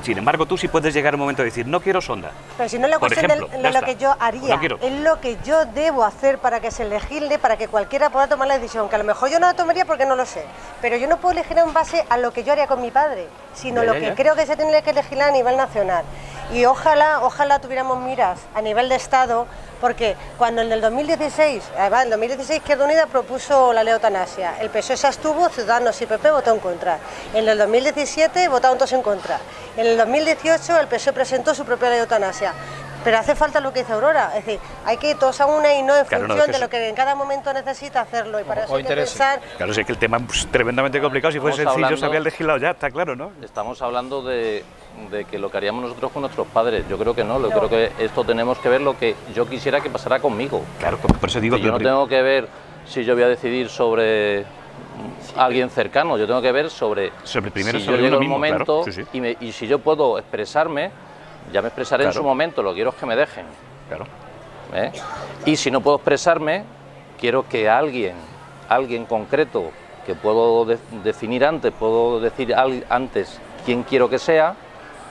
Sin embargo, tú sí puedes llegar a un momento de decir, no quiero sonda. Pero si no es la cuestión de lo que yo haría, es lo que yo debo hacer para que se legisle, para que cualquiera pueda tomar la decisión, que a lo mejor yo no la tomaría porque no lo sé, pero yo no puedo elegir en base a lo que yo haría con mi padre, sino lo que creo que se tiene que legislar a nivel nacional. Y ojalá tuviéramos miras a nivel de Estado, porque cuando en el 2016, además en el 2016 Izquierda Unida propuso la ley de eutanasia, el PSOE se abstuvo, Ciudadanos y PP votó en contra. En el 2017 votaron todos en contra. En el 2018 el PSOE presentó su propia ley de eutanasia. Pero hace falta lo que dice Aurora, es decir, hay que ir todos a una y no en función de lo que en cada momento necesita hacerlo, y para eso hay que pensar... Claro, sí que el tema es tremendamente complicado, si fuese sencillo se había legislado ya, está claro, ¿no? Estamos hablando de que lo que haríamos nosotros con nuestros padres. Yo creo que no, yo creo que esto tenemos que ver lo que yo quisiera que pasara conmigo. Claro, por eso digo que yo no tengo que ver si yo voy a decidir sobre alguien cercano, yo tengo que ver sobre primero si sobre yo llego uno el mismo, momento, claro, sí. Y si yo puedo expresarme, ya me expresaré en su momento, lo que quiero es que me dejen. Claro. Y si no puedo expresarme, quiero que alguien concreto, que puedo definir antes, puedo decir antes quién quiero que sea,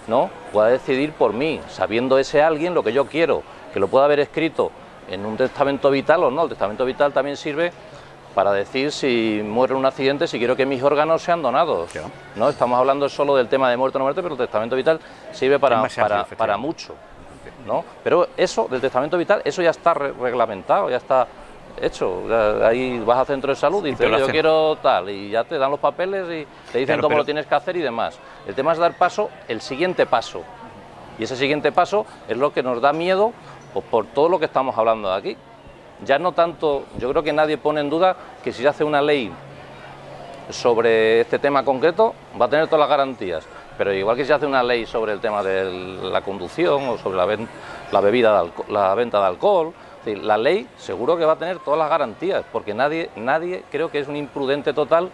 ¿no?, pueda decidir por mí, sabiendo ese alguien lo que yo quiero, que lo pueda haber escrito en un testamento vital o no. El testamento vital también sirve para decir si muero en un accidente, si quiero que mis órganos sean donados. No estamos hablando solo del tema de muerte o no muerte, pero el testamento vital sirve para mucho, ¿no? Pero eso del testamento vital, eso ya está reglamentado, ya está hecho. Ahí vas al centro de salud y dices, yo quiero tal, y ya te dan los papeles y te dicen cómo lo tienes que hacer y demás. El tema es dar paso, el siguiente paso, y ese siguiente paso es lo que nos da miedo, pues, por todo lo que estamos hablando de aquí. Ya no tanto, yo creo que nadie pone en duda que si se hace una ley sobre este tema concreto va a tener todas las garantías, pero igual que si se hace una ley sobre el tema de la conducción o sobre la venta de alcohol, es decir, la ley seguro que va a tener todas las garantías, porque nadie creo que es un imprudente total,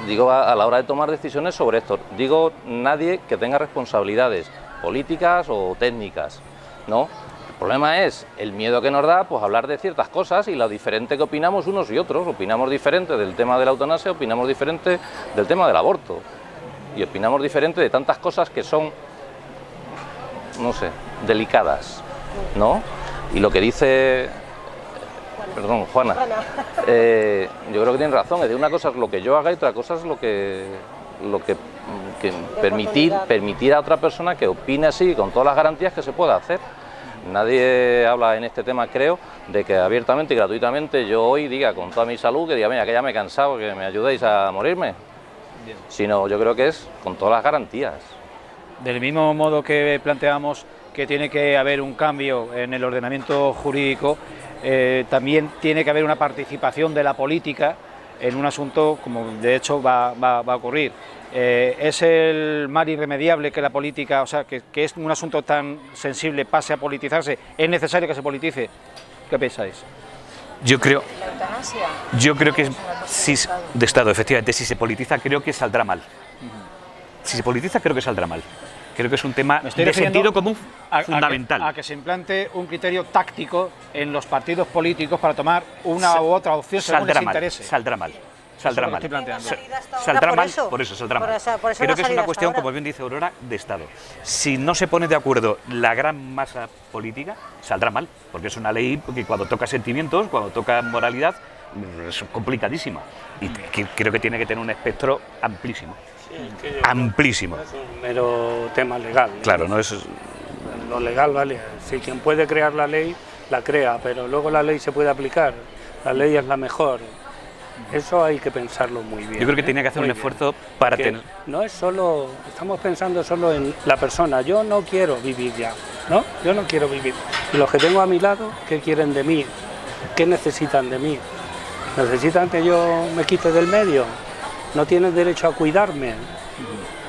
digo, a la hora de tomar decisiones sobre esto, digo, nadie que tenga responsabilidades políticas o técnicas, ¿no? El problema es el miedo que nos da, pues, hablar de ciertas cosas y lo diferente que opinamos unos y otros. Opinamos diferente del tema de la eutanasia, opinamos diferente del tema del aborto. Y opinamos diferente de tantas cosas que son, no sé, delicadas, ¿no? Y lo que dice... Perdón, Juana. Yo creo que tiene razón. Es decir, una cosa es lo que yo haga y otra cosa es lo que permitir a otra persona que opine así, con todas las garantías que se pueda hacer. Nadie habla en este tema, creo, de que abiertamente y gratuitamente yo hoy diga con toda mi salud, que diga, mira, que ya me he cansado, que me ayudéis a morirme. Bien. Sino yo creo que es con todas las garantías. Del mismo modo que planteamos que tiene que haber un cambio en el ordenamiento jurídico, también tiene que haber una participación de la política en un asunto como de hecho va a ocurrir. ¿Es el mal irremediable que la política, o sea, que es un asunto tan sensible, pase a politizarse? ¿Es necesario que se politice? ¿Qué pensáis? Yo creo que si de Estado, efectivamente, si se politiza creo que saldrá mal. Si se politiza creo que saldrá mal. Creo que es un tema de sentido común fundamental. A que se implante un criterio táctico en los partidos políticos para tomar una u otra opción según les interese. Saldrá mal. Saldrá mal. Saldrá mal, por eso saldrá mal. Creo que es una cuestión, como bien dice Aurora, de Estado. Si no se pone de acuerdo la gran masa política, saldrá mal, porque es una ley que cuando toca sentimientos, cuando toca moralidad, es complicadísima. Y creo que tiene que tener un espectro amplísimo. Amplísimo. No es un mero tema legal. Claro, no es... Lo legal, vale. Si quien puede crear la ley, la crea, pero luego la ley se puede aplicar. La ley es la mejor. Eso hay que pensarlo muy bien. Yo creo que tenía que hacer un esfuerzo para tener... No es solo, estamos pensando solo en la persona. Yo no quiero vivir ya, ¿no? Yo no quiero vivir. Y los que tengo a mi lado, ¿qué quieren de mí? ¿Qué necesitan de mí? ¿Necesitan que yo me quite del medio? ¿No tienen derecho a cuidarme?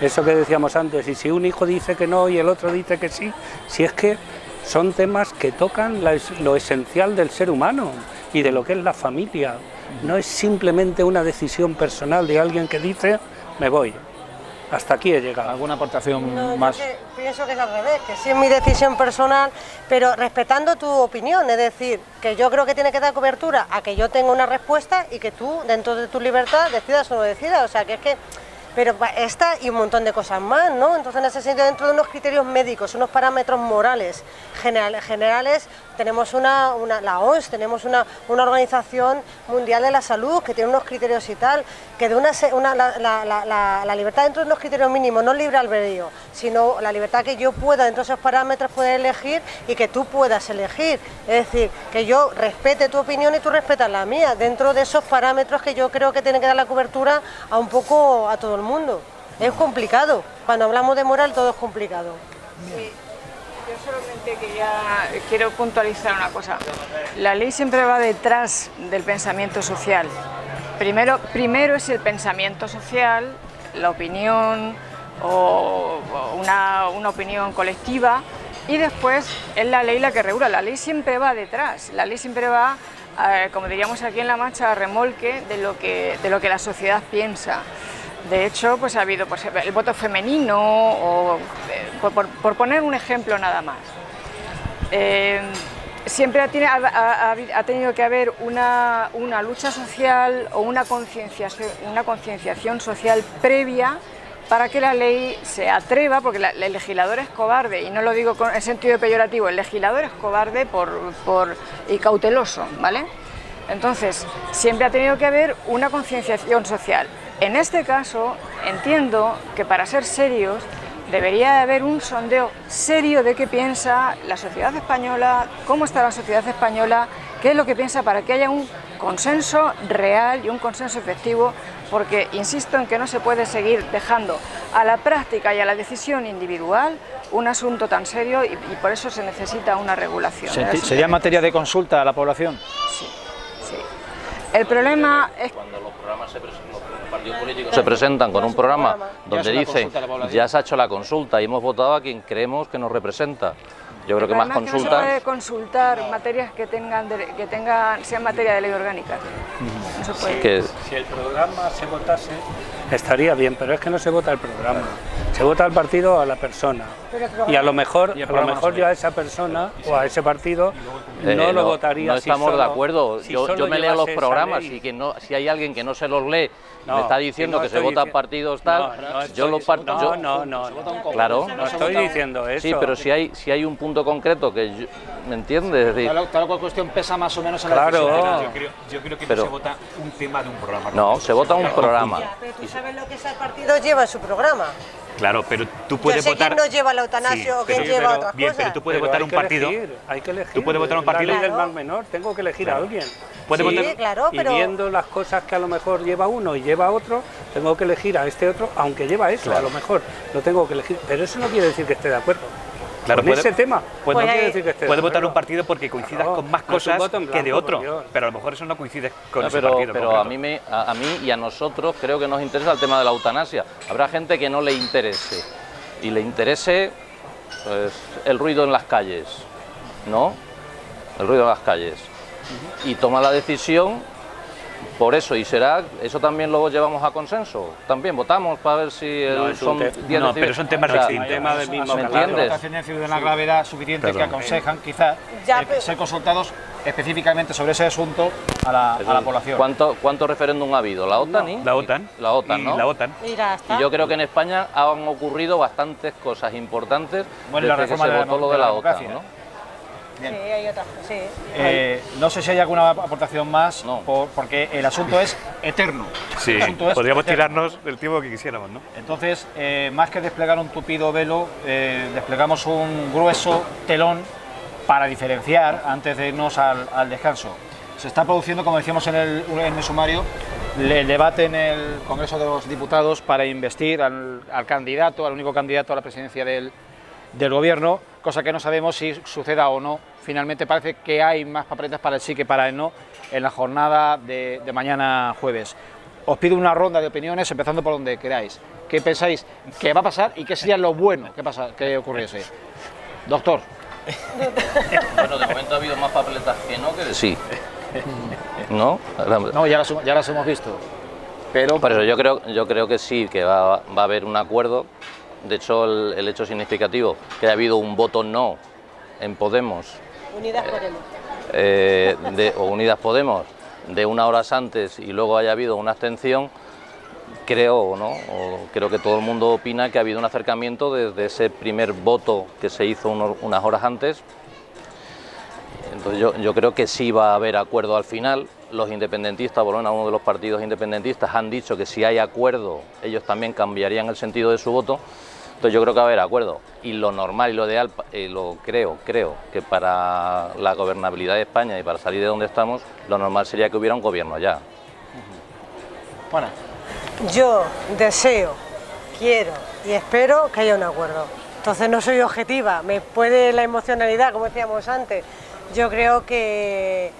Eso que decíamos antes, y si un hijo dice que no y el otro dice que sí, si es que son temas que tocan lo esencial del ser humano y de lo que es la familia. No es simplemente una decisión personal de alguien que dice, me voy, hasta aquí he llegado. ¿Alguna aportación más? Yo pienso que es al revés, que sí es mi decisión personal, pero respetando tu opinión, es decir, que yo creo que tiene que dar cobertura a que yo tenga una respuesta y que tú, dentro de tu libertad, decidas o no decidas, o sea, que es que... Pero esta y un montón de cosas más, ¿no? Entonces, en ese sentido, dentro de unos criterios médicos, unos parámetros morales generales, tenemos la OMS, tenemos una organización mundial de la salud que tiene unos criterios y tal, que de la libertad dentro de unos criterios mínimos, no libre albedrío, sino la libertad que yo pueda dentro de esos parámetros poder elegir y que tú puedas elegir, es decir, que yo respete tu opinión y tú respetas la mía, dentro de esos parámetros que yo creo que tienen que dar la cobertura a un poco a todo el mundo. Es complicado, cuando hablamos de moral todo es complicado. Sí. Yo solamente quiero puntualizar una cosa. La ley siempre va detrás del pensamiento social. Primero es el pensamiento social, la opinión o una opinión colectiva, y después es la ley la que regula. La ley siempre va detrás, la ley siempre va, como diríamos aquí en La Mancha, a remolque de lo que la sociedad piensa. De hecho, pues ha habido el voto femenino, o, por poner un ejemplo nada más. Siempre ha tenido que haber una lucha social o una concienciación social previa para que la ley se atreva, porque el legislador es cobarde, y no lo digo en sentido peyorativo, el legislador es cobarde y cauteloso, ¿vale? Entonces, siempre ha tenido que haber una concienciación social. En este caso, entiendo que para ser serios debería haber un sondeo serio de qué piensa la sociedad española, cómo está la sociedad española, qué es lo que piensa, para que haya un consenso real y un consenso efectivo, porque insisto en que no se puede seguir dejando a la práctica y a la decisión individual un asunto tan serio, y por eso se necesita una regulación. ¿Sería materia de consulta a la población? Sí, sí. El problema es cuando los programas los partidos políticos se presentan con un programa donde dicen ya se ha hecho la consulta y hemos votado a quien creemos que nos representa. Yo creo que más consultas. No se puede consultar materias que sean materia de ley orgánica. No se puede. Si el programa se votase estaría bien, pero es que no se vota el programa, se vota al partido o a la persona. Y a lo mejor yo a esa persona o a ese partido no lo votaría. No estamos de acuerdo. Yo me leo los programas y que si hay alguien que no se los lee, me está diciendo que se votan partidos tal, yo los partidos. Claro. No estoy diciendo eso. Sí, pero si hay un punto concreto que ¿me entiendes? Es decir, tal cual cuestión pesa más o menos en la decisión. Yo creo que no se vota un tema de un programa. No, se vota un programa. Pero tú sabes lo que ese partido lleva en su programa. Claro, pero tú puedes votar. ¿Quién no lleva la eutanasia o quién lleva otras cosas? Pero tú puedes votar un partido. Hay que elegir. Tú puedes votar un partido. La ley del mal menor, tengo que elegir a alguien. Sí, claro, pero. Y viendo las cosas que a lo mejor lleva uno y lleva otro, tengo que elegir a este otro, aunque lleva eso, a lo mejor lo tengo que elegir. Pero eso no quiere decir que esté de acuerdo. Claro, con ese tema, no quiere decir que esté. Puedes votar un partido porque coincidas con más cosas que de otro, pero a lo mejor eso no coincide con ese partido. Pero a mí y a nosotros creo que nos interesa el tema de la eutanasia. Habrá gente que no le interese, y le interese pues, el ruido en las calles, ¿no? El ruido en las calles. Y toma la decisión por eso, y eso también lo llevamos a consenso. También votamos para ver si son 10 No, pero son temas distintos. ¿Me entiendes? De una gravedad suficiente que aconsejan quizás ser consultados específicamente sobre ese asunto a la población. ¿Cuánto referéndum ha habido? ¿La OTAN? La OTAN. La OTAN, ¿no? La OTAN. Y yo creo que en España han ocurrido bastantes cosas importantes desde que se votó lo de la OTAN, ¿no? Bien. Sí, hay otras cosas. Sí. No sé si hay alguna aportación más, porque el asunto es eterno. Sí, podríamos tirarnos el tiempo que quisiéramos, ¿no? Entonces, más que desplegar un tupido velo, desplegamos un grueso telón para diferenciar antes de irnos al descanso. Se está produciendo, como decíamos en el sumario, el debate en el Congreso de los Diputados para investir al candidato, al único candidato a la presidencia del Gobierno, cosa que no sabemos si suceda o no. Finalmente parece que hay más papeletas para el sí que para el no en la jornada de mañana jueves. Os pido una ronda de opiniones, empezando por donde queráis. ¿Qué pensáis que va a pasar y qué sería lo bueno que ocurriese? Doctor. Bueno, de momento ha habido más papeletas que no que de sí. ¿No? No, ya las hemos visto. Pero por eso yo creo que sí, que va a haber un acuerdo. De hecho, el hecho significativo que haya habido un voto no en Podemos, Unidas Podemos, o Unidas Podemos, de unas horas antes, y luego haya habido una abstención, creo que todo el mundo opina que ha habido un acercamiento desde ese primer voto que se hizo unas horas antes. Entonces yo creo que sí va a haber acuerdo al final. Los independentistas, por lo menos uno de los partidos independentistas, han dicho que si hay acuerdo ellos también cambiarían el sentido de su voto. Entonces yo creo que va a haber acuerdo. Y lo normal y lo ideal, creo que para la gobernabilidad de España y para salir de donde estamos, lo normal sería que hubiera un gobierno ya. Bueno. Yo deseo, quiero y espero que haya un acuerdo. Entonces no soy objetiva, me puede la emocionalidad, como decíamos antes. Yo creo que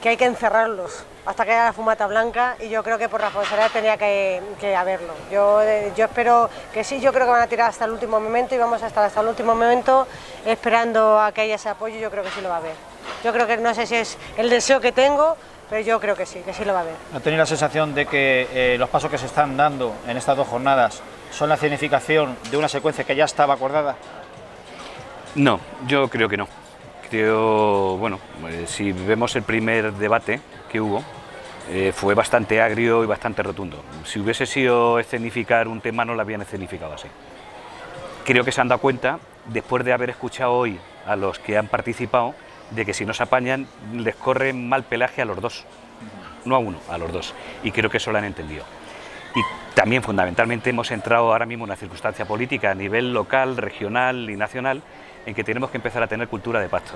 hay que encerrarlos hasta que haya la fumata blanca y yo creo que por responsabilidad tenía que haberlo. Yo espero que sí, yo creo que van a tirar hasta el último momento y vamos a estar hasta el último momento esperando a que haya ese apoyo. Yo creo que sí lo va a haber. Yo creo que no sé si es el deseo que tengo, pero yo creo que sí lo va a haber. ¿Ha tenido la sensación de que los pasos que se están dando en estas 2 jornadas son la significación de una secuencia que ya estaba acordada? No, yo creo que no. Creo, bueno, si vemos el primer debate que hubo, fue bastante agrio y bastante rotundo. Si hubiese sido escenificar un tema, no lo habían escenificado así. Creo que se han dado cuenta, después de haber escuchado hoy a los que han participado, de que si no se apañan, les corre mal pelaje a los dos. No a uno, a los dos. Y creo que eso lo han entendido. Y también, fundamentalmente, hemos entrado ahora mismo en una circunstancia política a nivel local, regional y nacional, en que tenemos que empezar a tener cultura de pacto.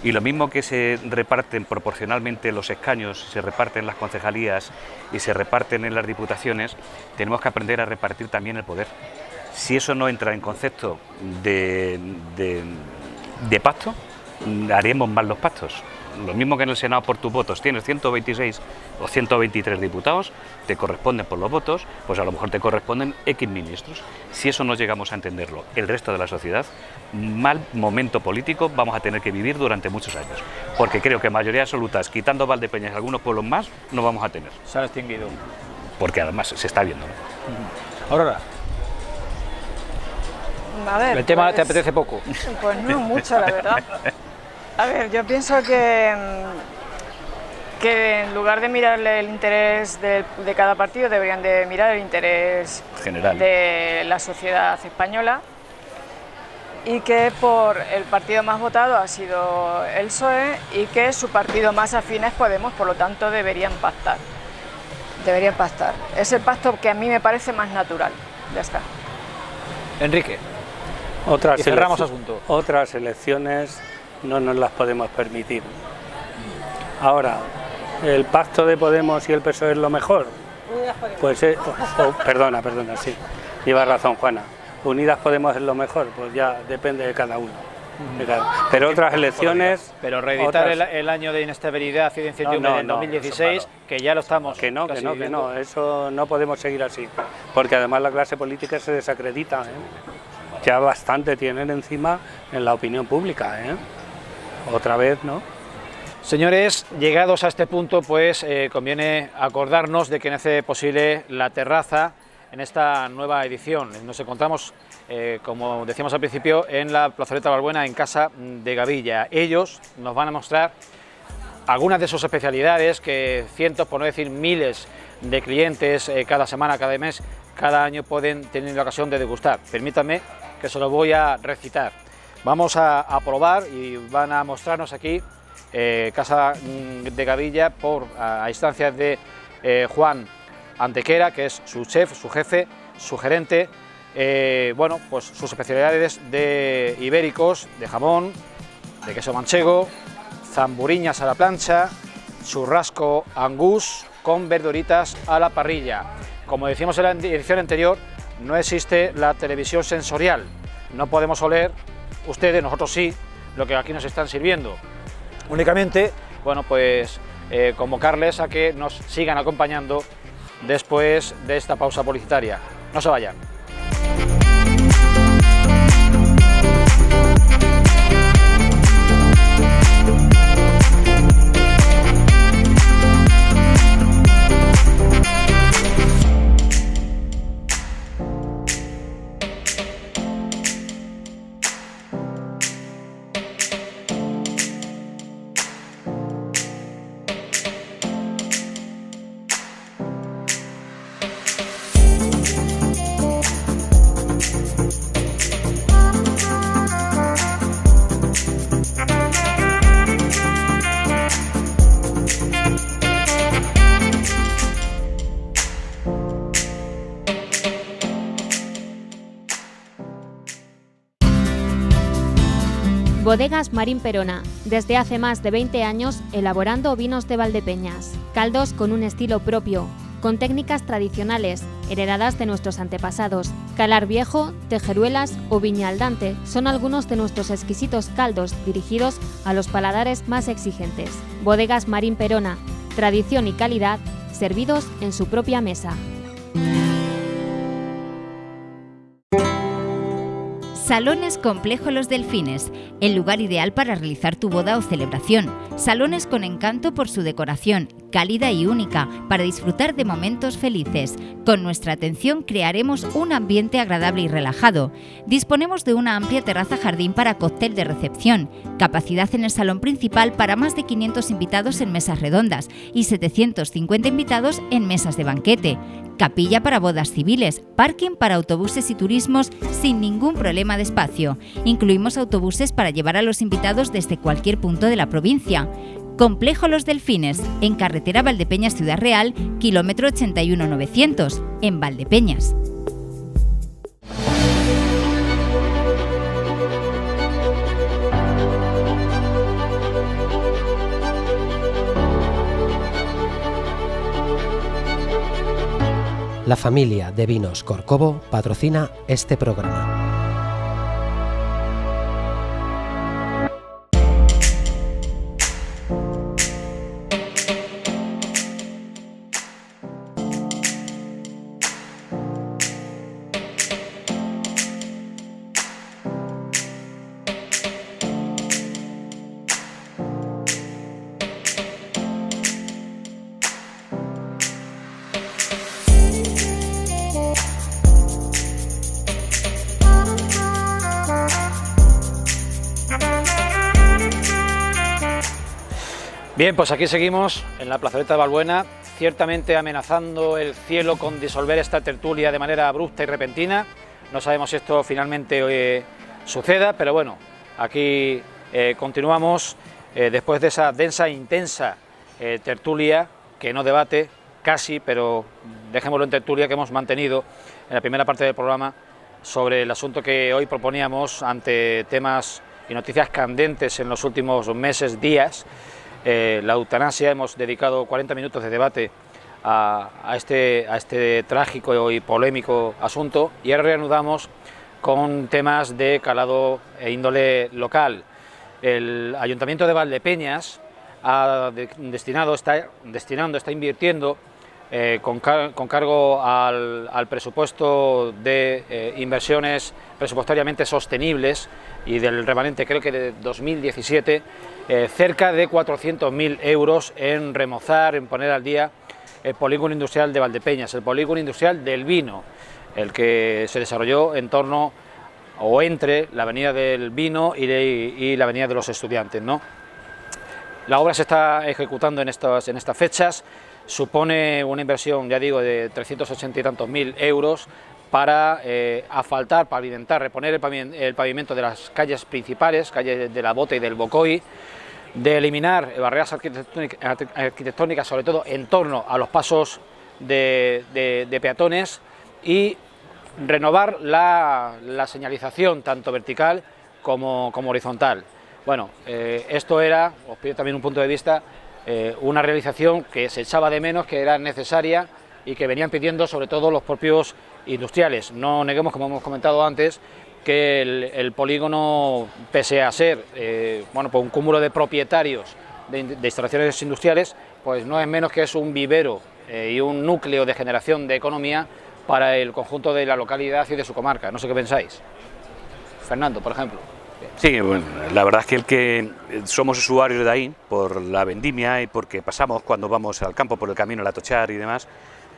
Y lo mismo que se reparten proporcionalmente los escaños, se reparten las concejalías y se reparten en las diputaciones, tenemos que aprender a repartir también el poder. Si eso no entra en concepto de pacto, haremos mal los pactos. Lo mismo que en el Senado por tus votos tienes 126 o 123 diputados, te corresponden por los votos, pues a lo mejor te corresponden X ministros. Si eso no llegamos a entenderlo el resto de la sociedad, mal momento político vamos a tener que vivir durante muchos años. Porque creo que mayoría absolutas, quitando Valdepeñas y algunos pueblos más, no vamos a tener. Se han extinguido. Porque además se está viendo, ¿no? Aurora. A ver, ¿El tema te apetece poco? Pues no mucho, la verdad. A ver, yo pienso que en lugar de mirarle el interés de cada partido, deberían de mirar el interés general de la sociedad española, y que por el partido más votado ha sido el PSOE y que su partido más afín es Podemos, por lo tanto deberían pactar. Deberían pactar. Es el pacto que a mí me parece más natural. Ya está. Enrique. Y cerramos asunto. Otras elecciones no nos las podemos permitir. Ahora, ¿el pacto de Podemos y el PSOE es lo mejor? Pues perdona, sí. Lleva razón, Juana. Unidas Podemos es lo mejor, pues ya depende de cada uno. Pero otras elecciones... Pero reeditar el año de inestabilidad y de incertidumbre en 2016, que ya lo estamos... Que no, eso no podemos seguir así. Porque además la clase política se desacredita, Ya bastante tienen encima en la opinión pública, Otra vez, ¿no? Señores, llegados a este punto, pues conviene acordarnos de que nace posible La Terraza en esta nueva edición. Nos encontramos, como decíamos al principio, en la plazoleta Balbuena, en Casa de Gavilla. Ellos nos van a mostrar algunas de sus especialidades que cientos, por no decir miles, de clientes cada semana, cada mes, cada año pueden tener la ocasión de degustar. Permítanme que se lo voy a recitar. Vamos a probar y van a mostrarnos aquí Casa de Gavilla a instancias de Juan Antequera, que es su chef, su jefe, su gerente. Bueno, pues sus especialidades de ibéricos, de jamón, de queso manchego, zamburiñas a la plancha, churrasco angus con verduritas a la parrilla. Como decimos en la edición anterior, no existe la televisión sensorial. No podemos oler, ustedes, nosotros sí, lo que aquí nos están sirviendo. Únicamente, bueno, pues convocarles a que nos sigan acompañando después de esta pausa publicitaria. No se vayan. Bodegas Marín Perona, desde hace más de 20 años elaborando vinos de Valdepeñas, caldos con un estilo propio, con técnicas tradicionales, heredadas de nuestros antepasados. Calar Viejo, Tejeruelas o Viña Aldante son algunos de nuestros exquisitos caldos dirigidos a los paladares más exigentes. Bodegas Marín Perona, tradición y calidad, servidos en su propia mesa. Salones Complejo Los Delfines, el lugar ideal para realizar tu boda o celebración. Salones con encanto por su decoración, cálida y única, para disfrutar de momentos felices. Con nuestra atención crearemos un ambiente agradable y relajado. Disponemos de una amplia terraza jardín para cóctel de recepción, capacidad en el salón principal para más de 500 invitados en mesas redondas y 750 invitados en mesas de banquete. Capilla para bodas civiles, parking para autobuses y turismos sin ningún problema de espacio. Incluimos autobuses para llevar a los invitados desde cualquier punto de la provincia. Complejo Los Delfines, en carretera Valdepeñas Ciudad Real, kilómetro 81,900, en Valdepeñas. La familia de Vinos Corcovo patrocina este programa. Bien, pues aquí seguimos en la plazoleta de Balbuena, ciertamente amenazando el cielo con disolver esta tertulia de manera abrupta y repentina. No sabemos si esto finalmente suceda, pero bueno, aquí continuamos después de esa densa e intensa tertulia, que no debate casi, pero dejémoslo en tertulia, que hemos mantenido en la primera parte del programa sobre el asunto que hoy proponíamos ante temas y noticias candentes en los últimos meses, días. La eutanasia. Hemos dedicado 40 minutos de debate a este trágico y polémico asunto, y ahora reanudamos con temas de calado e índole local. El Ayuntamiento de Valdepeñas está invirtiendo con cargo al presupuesto de inversiones presupuestariamente sostenibles y del remanente, creo que de 2017, cerca de 400.000 euros en remozar, en poner al día el polígono industrial de Valdepeñas, el polígono industrial del vino, el que se desarrolló en torno o entre la Avenida del Vino y la Avenida de los Estudiantes, ¿no? La obra se está ejecutando en estas fechas, supone una inversión, ya digo, de 380 y tantos mil euros para asfaltar, pavimentar, reponer el pavimento de las calles principales, calles de la Bota y del Bocoy, de eliminar barreras arquitectónicas, sobre todo en torno a los pasos de peatones, y renovar la señalización tanto vertical como horizontal. Bueno, esto era, os pido también un punto de vista, una realización que se echaba de menos, que era necesaria y que venían pidiendo sobre todo los propios industriales. No neguemos, como hemos comentado antes, que el polígono, pese a ser pues un cúmulo de propietarios de instalaciones industriales, pues no es menos que es un vivero y un núcleo de generación de economía para el conjunto de la localidad y de su comarca. No sé qué pensáis. Fernando, por ejemplo. Sí, bueno, la verdad es que el que somos usuarios de ahí, por la vendimia y porque pasamos cuando vamos al campo por el camino, el Atochar y demás,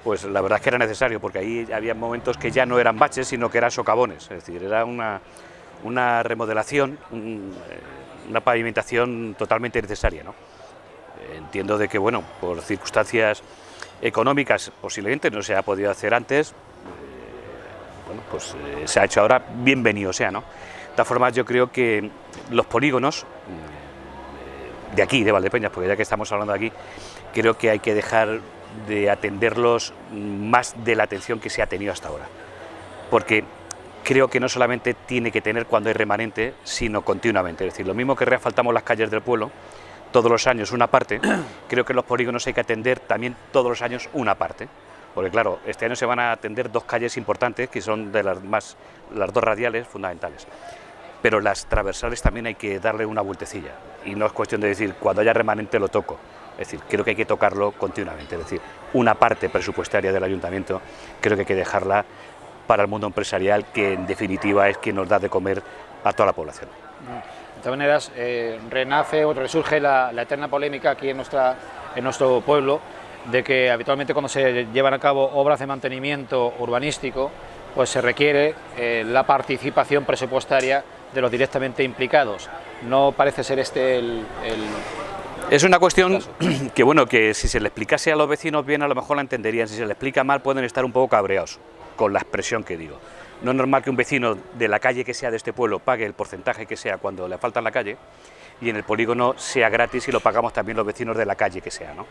pues la verdad es que era necesario, porque ahí había momentos que ya no eran baches, sino que eran socavones, es decir, era una remodelación, una pavimentación totalmente necesaria, ¿no? Entiendo de que, bueno, por circunstancias económicas posiblemente no se ha podido hacer antes, bueno, pues se ha hecho ahora, bienvenido sea, ¿no? De todas formas, yo creo que los polígonos de aquí, de Valdepeñas, porque ya que estamos hablando de aquí, creo que hay que dejar de atenderlos más de la atención que se ha tenido hasta ahora. Porque creo que no solamente tiene que tener cuando hay remanente, sino continuamente. Es decir, lo mismo que reasfaltamos las calles del pueblo todos los años una parte, creo que en los polígonos hay que atender también todos los años una parte. Porque claro, este año se van a atender 2 calles importantes, que son de las 2 radiales fundamentales. Pero las transversales también hay que darle una vueltecilla. Y no es cuestión de decir, cuando haya remanente lo toco. Es decir, creo que hay que tocarlo continuamente. Es decir, una parte presupuestaria del ayuntamiento creo que hay que dejarla para el mundo empresarial, que en definitiva es quien nos da de comer a toda la población. De todas maneras, renace o resurge la eterna polémica aquí en nuestro pueblo, de que habitualmente cuando se llevan a cabo obras de mantenimiento urbanístico, pues se requiere la participación presupuestaria de los directamente implicados. No parece ser este el Es una cuestión que, bueno, que si se le explicase a los vecinos bien, a lo mejor la entenderían. Si se le explica mal, pueden estar un poco cabreados con la expresión que digo. No es normal que un vecino de la calle que sea de este pueblo pague el porcentaje que sea cuando le falta en la calle, y en el polígono sea gratis y lo pagamos también los vecinos de la calle que sea, ¿no?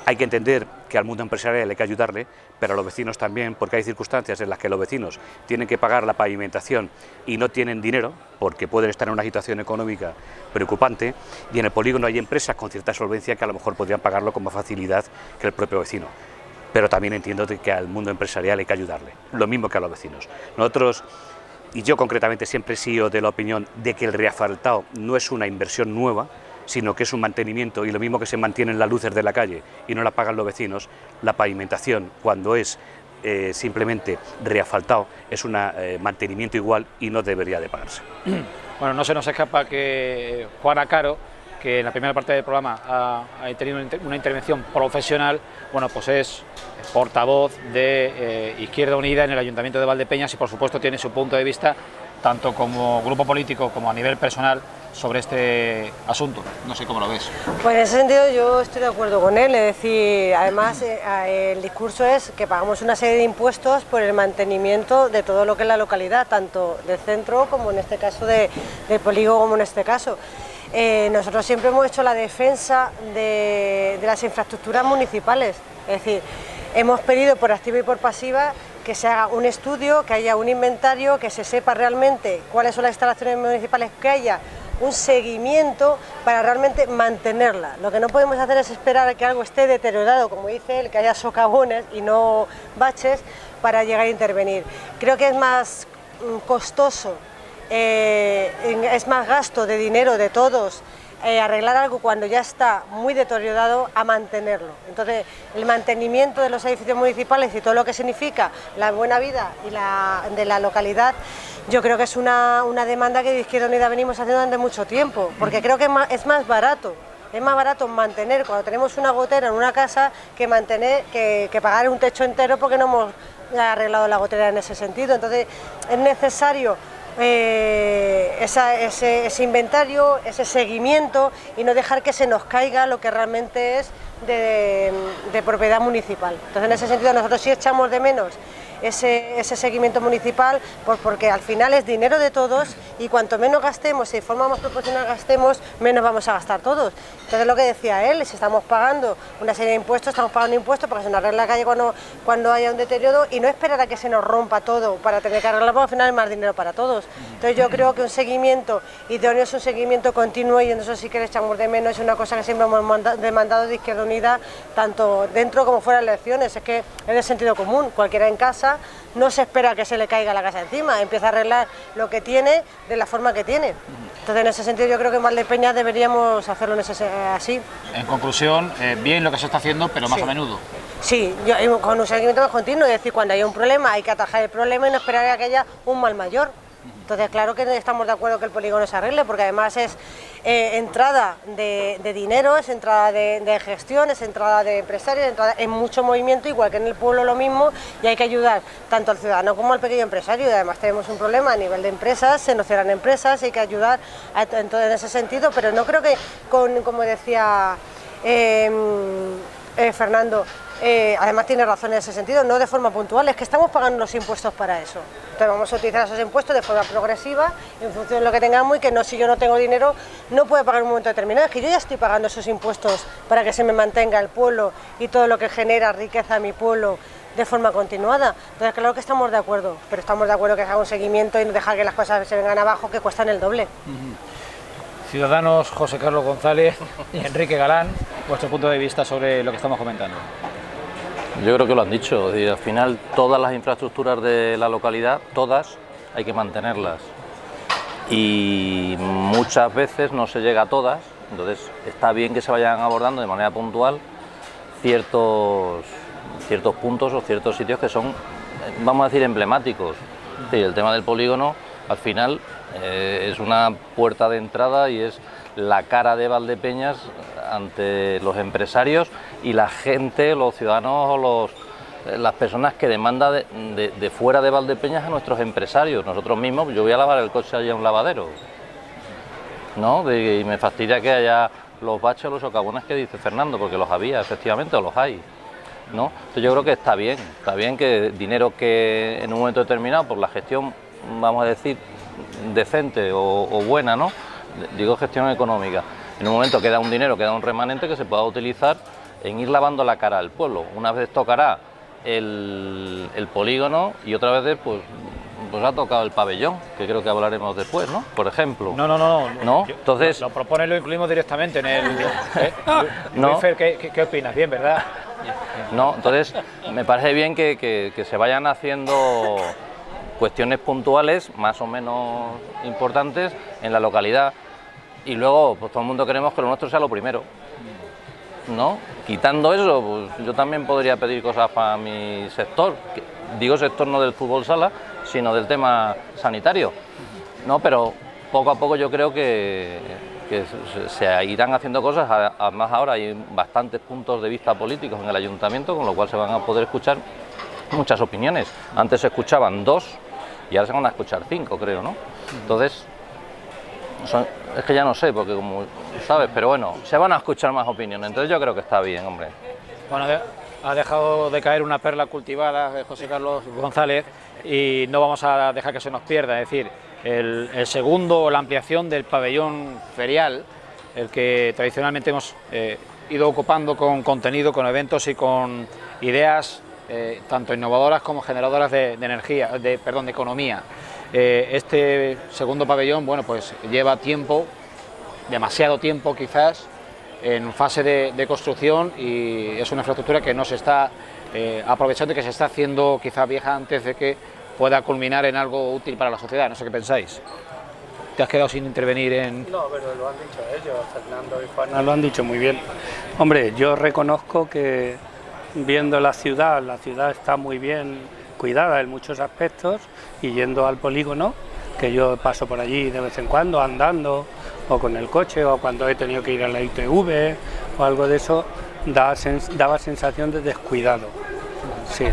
Hay que entender que al mundo empresarial hay que ayudarle, pero a los vecinos también, porque hay circunstancias en las que los vecinos tienen que pagar la pavimentación y no tienen dinero, porque pueden estar en una situación económica preocupante, y en el polígono hay empresas con cierta solvencia que a lo mejor podrían pagarlo con más facilidad que el propio vecino. Pero también entiendo que al mundo empresarial hay que ayudarle, lo mismo que a los vecinos. Nosotros, y yo concretamente, siempre he sido de la opinión de que el reasfaltado no es una inversión nueva, sino que es un mantenimiento, y lo mismo que se mantienen las luces de la calle y no la pagan los vecinos, la pavimentación, cuando es simplemente reasfaltado, es un mantenimiento igual y no debería de pagarse. Bueno, no se nos escapa que Juana Caro, que en la primera parte del programa ha tenido una intervención profesional, bueno, pues es portavoz de Izquierda Unida en el Ayuntamiento de Valdepeñas, y por supuesto tiene su punto de vista, tanto como grupo político como a nivel personal, sobre este asunto. No sé cómo lo ves. Pues en ese sentido yo estoy de acuerdo con él, es decir, además el discurso es que pagamos una serie de impuestos por el mantenimiento de todo lo que es la localidad, tanto del centro como en este caso del polígono, como en este caso. Nosotros siempre hemos hecho la defensa de las infraestructuras municipales, es decir, hemos pedido por activa y por pasiva que se haga un estudio, que haya un inventario, que se sepa realmente cuáles son las instalaciones municipales, que haya un seguimiento para realmente mantenerla. Lo que no podemos hacer es esperar a que algo esté deteriorado, como dice él, que haya socavones y no baches para llegar a intervenir. Creo que es más costoso, es más gasto de dinero de todos arreglar algo cuando ya está muy deteriorado a mantenerlo. Entonces, el mantenimiento de los edificios municipales y todo lo que significa la buena vida y de la localidad, yo creo que es una demanda que de Izquierda Unida venimos haciendo durante mucho tiempo, porque creo que es más barato. Es más barato mantener cuando tenemos una gotera en una casa que pagar un techo entero porque no hemos arreglado la gotera en ese sentido. Entonces, es necesario ese inventario, ese seguimiento, y no dejar que se nos caiga lo que realmente es de propiedad municipal. Entonces, en ese sentido, nosotros sí echamos de menos ese seguimiento municipal, porque al final es dinero de todos, y cuanto menos gastemos y de forma más proporcional gastemos, menos vamos a gastar todos. Entonces, lo que decía él, si estamos pagando una serie de impuestos, estamos pagando impuestos porque se nos arregla la calle cuando haya un deterioro, y no esperar a que se nos rompa todo para tener que arreglarlo, porque al final es más dinero para todos. Entonces, yo creo que un seguimiento idóneo es un seguimiento continuo, y en eso sí que le echamos de menos. Es una cosa que siempre hemos demandado de Izquierda Unida, tanto dentro como fuera de las elecciones. Es que es de sentido común, cualquiera en casa no se espera que se le caiga la casa encima, empieza a arreglar lo que tiene de la forma que tiene. Entonces, en ese sentido, yo creo que en Valdepeñas deberíamos hacerlo así. En conclusión, bien lo que se está haciendo, pero más a menudo. Sí, con un seguimiento más continuo, es decir, cuando haya un problema hay que atajar el problema y no esperar a que haya un mal mayor. Entonces, claro que estamos de acuerdo que el polígono se arregle, porque además es entrada de dinero, es entrada de gestión, es entrada de empresarios, es mucho movimiento, igual que en el pueblo lo mismo, y hay que ayudar tanto al ciudadano como al pequeño empresario. Y además tenemos un problema a nivel de empresas, se nos cierran empresas, hay que ayudar en ese sentido, pero no creo que, como decía Fernando, además tiene razón en ese sentido, no de forma puntual, es que estamos pagando los impuestos para eso. Entonces vamos a utilizar esos impuestos de forma progresiva, en función de lo que tengamos, y que no, si yo no tengo dinero, no puedo pagar en un momento determinado. Es que yo ya estoy pagando esos impuestos para que se me mantenga el pueblo y todo lo que genera riqueza a mi pueblo de forma continuada. Entonces claro que estamos de acuerdo, pero estamos de acuerdo que se haga un seguimiento y no dejar que las cosas se vengan abajo, que cuestan el doble. Ciudadanos José Carlos González y Enrique Galán, vuestro punto de vista sobre lo que estamos comentando. Yo creo que lo han dicho, y al final todas las infraestructuras de la localidad, todas, hay que mantenerlas. Y muchas veces no se llega a todas, entonces está bien que se vayan abordando de manera puntual ciertos puntos o ciertos sitios que son, vamos a decir, emblemáticos. Sí, el tema del polígono, al final, es una puerta de entrada y es la cara de Valdepeñas ante los empresarios y la gente, los ciudadanos o las personas que demandan de fuera de Valdepeñas a nuestros empresarios. Nosotros mismos, yo voy a lavar el coche allá a un lavadero, ¿no? Y me fastidia que haya los baches o los socavones que dice Fernando, porque los había, efectivamente, o los hay, ¿no? Entonces yo creo que está bien que dinero que en un momento determinado, por la gestión, vamos a decir, decente o buena, ¿no? Digo gestión económica, en un momento queda un dinero, queda un remanente que se pueda utilizar en ir lavando la cara al pueblo. Una vez tocará el polígono y otra vez pues ha tocado el pabellón, que creo que hablaremos después, ¿no? Por ejemplo. No. Entonces lo propone, lo incluimos directamente en el... No. ¿Qué opinas? Bien, ¿verdad? No, entonces me parece bien que se vayan haciendo cuestiones puntuales más o menos importantes en la localidad, y luego pues todo el mundo queremos que lo nuestro sea lo primero, ¿no? Quitando eso, pues yo también podría pedir cosas para mi sector, digo sector no del fútbol sala, sino del tema sanitario, ¿no? Pero poco a poco yo creo que se irán haciendo cosas. Además ahora hay bastantes puntos de vista políticos en el ayuntamiento, con lo cual se van a poder escuchar muchas opiniones. Antes se escuchaban 2 y ahora se van a escuchar 5, creo, ¿no? Entonces, es que ya no sé, porque como sabes, pero bueno, se van a escuchar más opiniones, entonces yo creo que está bien, hombre. Bueno, ha dejado de caer una perla cultivada, José Carlos González, y no vamos a dejar que se nos pierda, es decir, el segundo, la ampliación del pabellón ferial, el que tradicionalmente hemos ido ocupando con contenido, con eventos y con ideas tanto innovadoras como generadoras de energía, de economía. Este segundo pabellón, bueno, pues lleva tiempo, demasiado tiempo quizás, en fase de construcción, y es una infraestructura que no se está aprovechando y que se está haciendo quizá vieja antes de que pueda culminar en algo útil para la sociedad. No sé qué pensáis. ¿Te has quedado sin intervenir en...? No, pero lo han dicho ellos, Fernando y Juana lo han dicho muy bien. Hombre, yo reconozco que viendo la ciudad está muy bien cuidada en muchos aspectos, y yendo al polígono, que yo paso por allí de vez en cuando andando o con el coche, o cuando he tenido que ir a la ITV o algo de eso, daba sensación de descuidado, sí,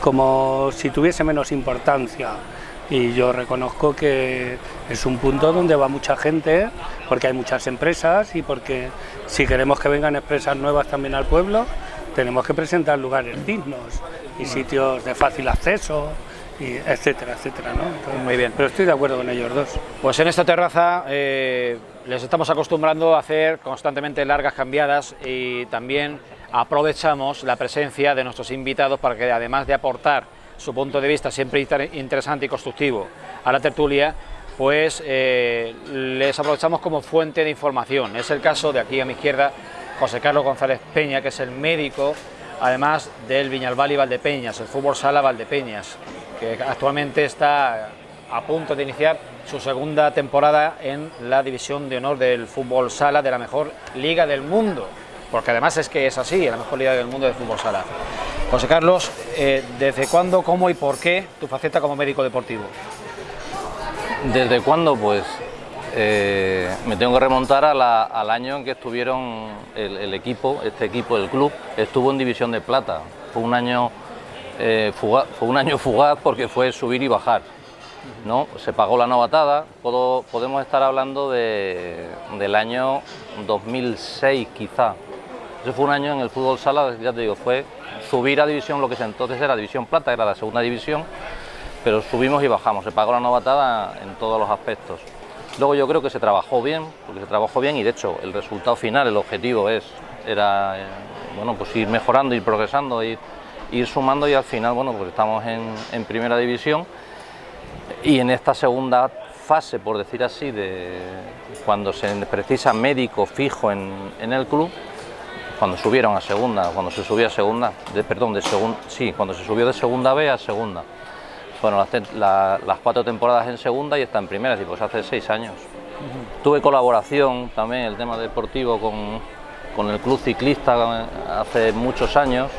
como si tuviese menos importancia. Y yo reconozco que es un punto donde va mucha gente, porque hay muchas empresas, y porque si queremos que vengan empresas nuevas también al pueblo, tenemos que presentar lugares dignos y sitios de fácil acceso, y etcétera, etcétera, ¿no? Entonces, muy bien. Pero estoy de acuerdo con ellos dos. Pues en esta terraza les estamos acostumbrando a hacer constantemente largas cambiadas, y también aprovechamos la presencia de nuestros invitados para que, además de aportar su punto de vista siempre interesante y constructivo a la tertulia, pues les aprovechamos como fuente de información. Es el caso de aquí a mi izquierda, José Carlos González Peña, que es el médico, además del Viñalbal y Valdepeñas, el fútbol sala Valdepeñas, que actualmente está a punto de iniciar su segunda temporada en la división de honor del fútbol sala de la mejor liga del mundo, porque además es que es así, la mejor liga del mundo de fútbol sala. José Carlos, ¿desde cuándo, cómo y por qué tu faceta como médico deportivo? ¿Desde cuándo? Pues me tengo que remontar al año en que estuvieron el equipo, el club, estuvo en División de Plata. Fue un año fugaz porque fue subir y bajar, ¿no? Se pagó la novatada. Podemos estar hablando del año 2006 quizá, Eso fue un año en el fútbol sala, ya te digo, fue subir a división, lo que entonces era división plata, era la segunda división, pero subimos y bajamos, se pagó la novatada en todos los aspectos. Luego yo creo que se trabajó bien, y de hecho el resultado final, el objetivo era bueno, pues ir mejorando, ir progresando, ir sumando, y al final, bueno, pues estamos en primera división, y en esta segunda fase, por decir así, de cuando se precisa médico fijo en el club, cuando subieron a segunda, cuando se subió a segunda, cuando se subió de segunda B a segunda. Fueron las 4 temporadas en segunda y está en primera, sí, pues hace 6 años. Tuve colaboración también, el tema deportivo, con el club ciclista hace muchos años,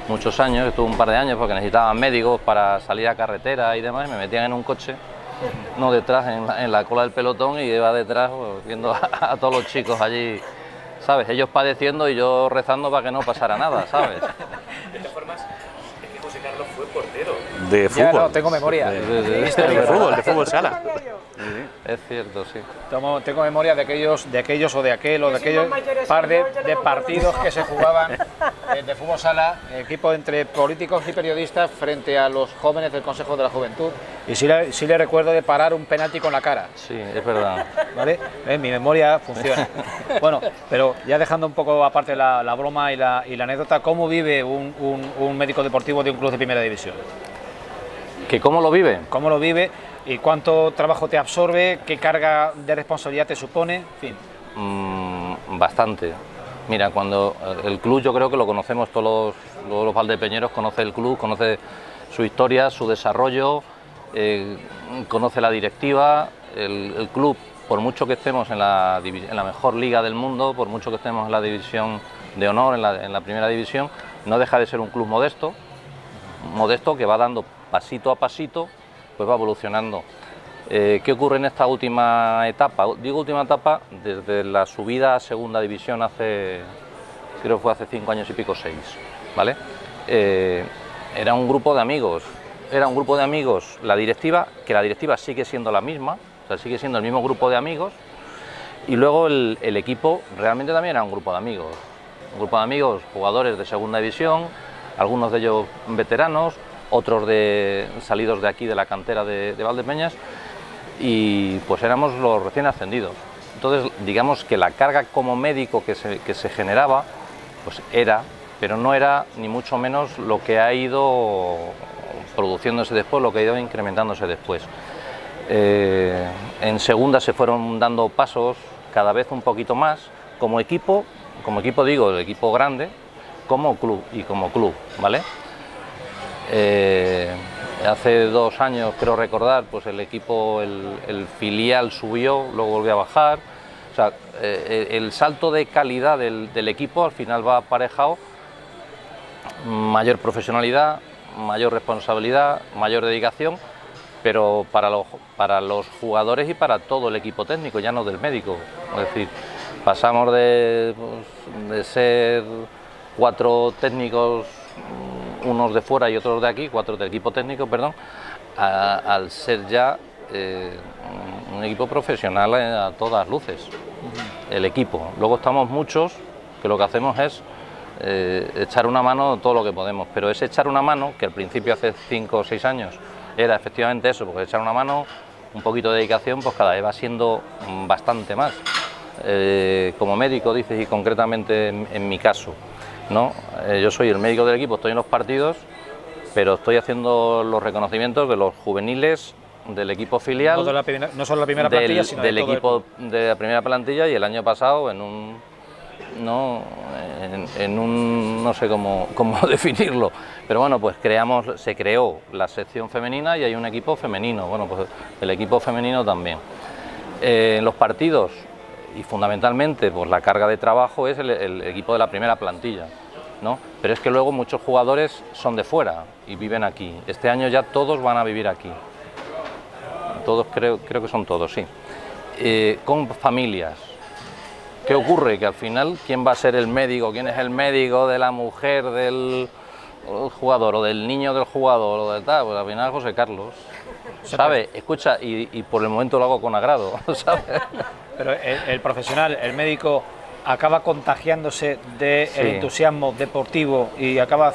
estuve un par de años porque necesitaban médicos para salir a carretera y demás, y me metían en un coche, no detrás, en la cola del pelotón, y iba detrás pues, viendo a todos los chicos allí, ¿sabes? Ellos padeciendo y yo rezando para que no pasara nada, ¿sabes? De todas formas, es que José Carlos fue portero de fútbol. Ya, no, tengo memoria. De fútbol sala. Es cierto, sí. Tengo memoria de aquellos o de aquellos par de partidos que se jugaban de fútbol sala, equipo entre políticos y periodistas frente a los jóvenes del Consejo de la Juventud, y sí le recuerdo de parar un penalti con la cara. Sí, es verdad. ¿Vale? Mi memoria funciona. Bueno, pero ya dejando un poco aparte la broma y la anécdota, ¿cómo vive un médico deportivo de un club de primera división? ¿Que cómo lo vive? ¿Cómo lo vive? ¿Y cuánto trabajo te absorbe? ¿Qué carga de responsabilidad te supone? En fin. Bastante. Mira, cuando el club, yo creo que lo conocemos todos los valdepeñeros, conoce el club, conoce su historia, su desarrollo, conoce la directiva, el club, por mucho que estemos en la mejor liga del mundo, por mucho que estemos en la división de honor, en la primera división, no deja de ser un club modesto que va dando pasito a pasito, pues va evolucionando. ¿Qué ocurre en esta última etapa? Digo última etapa desde la subida a segunda división creo que fue hace 5 años y pico, 6, ¿vale? Era un grupo de amigos, la directiva sigue siendo la misma, o sea, sigue siendo el mismo grupo de amigos, y luego el equipo realmente también era un grupo de amigos, jugadores de segunda división, algunos de ellos veteranos, otros salidos de aquí, de la cantera de Valdepeñas, y pues éramos los recién ascendidos. Entonces, digamos que la carga como médico que se generaba, pues pero no era ni mucho menos lo que ha ido produciéndose después, lo que ha ido incrementándose después. En segunda se fueron dando pasos cada vez un poquito más, como equipo digo, el equipo grande, como club, ¿vale? Hace 2 años, creo recordar, pues el equipo, el filial subió, luego volvió a bajar. O sea, el salto de calidad del equipo al final va aparejado mayor profesionalidad, mayor responsabilidad, mayor dedicación, pero para los jugadores y para todo el equipo técnico, ya no del médico. Es decir, pasamos de ser 4 técnicos, unos de fuera y otros de aquí, 4 del equipo técnico, perdón, al ser ya un equipo profesional a todas luces, el equipo. Luego estamos muchos que lo que hacemos es echar una mano todo lo que podemos, pero ese echar una mano, que al principio hace 5 o 6 años era efectivamente eso, porque echar una mano, un poquito de dedicación, pues cada vez va siendo bastante más. Como médico, dices, y concretamente en mi caso, ¿no? Yo soy el médico del equipo, estoy en los partidos, pero estoy haciendo los reconocimientos de los juveniles, del equipo filial, no solo la primera plantilla, sino del equipo de la primera plantilla, y el año pasado no sé cómo definirlo, pero bueno, pues se creó la sección femenina y hay un equipo femenino, bueno, pues el equipo femenino también. En los partidos, y fundamentalmente pues la carga de trabajo es el equipo de la primera plantilla, ¿no? Pero es que luego muchos jugadores son de fuera y viven aquí. Este año ya todos van a vivir aquí. Todos, creo que son todos, sí. Con familias. ¿Qué ocurre? Que al final, ¿quién va a ser el médico? ¿Quién es el médico de la mujer del jugador o del niño del jugador o del tal? Pues al final José Carlos, ¿sabe? Escucha, y por el momento lo hago con agrado, ¿sabes? Pero el profesional, el médico, acaba contagiándose del entusiasmo deportivo y acaba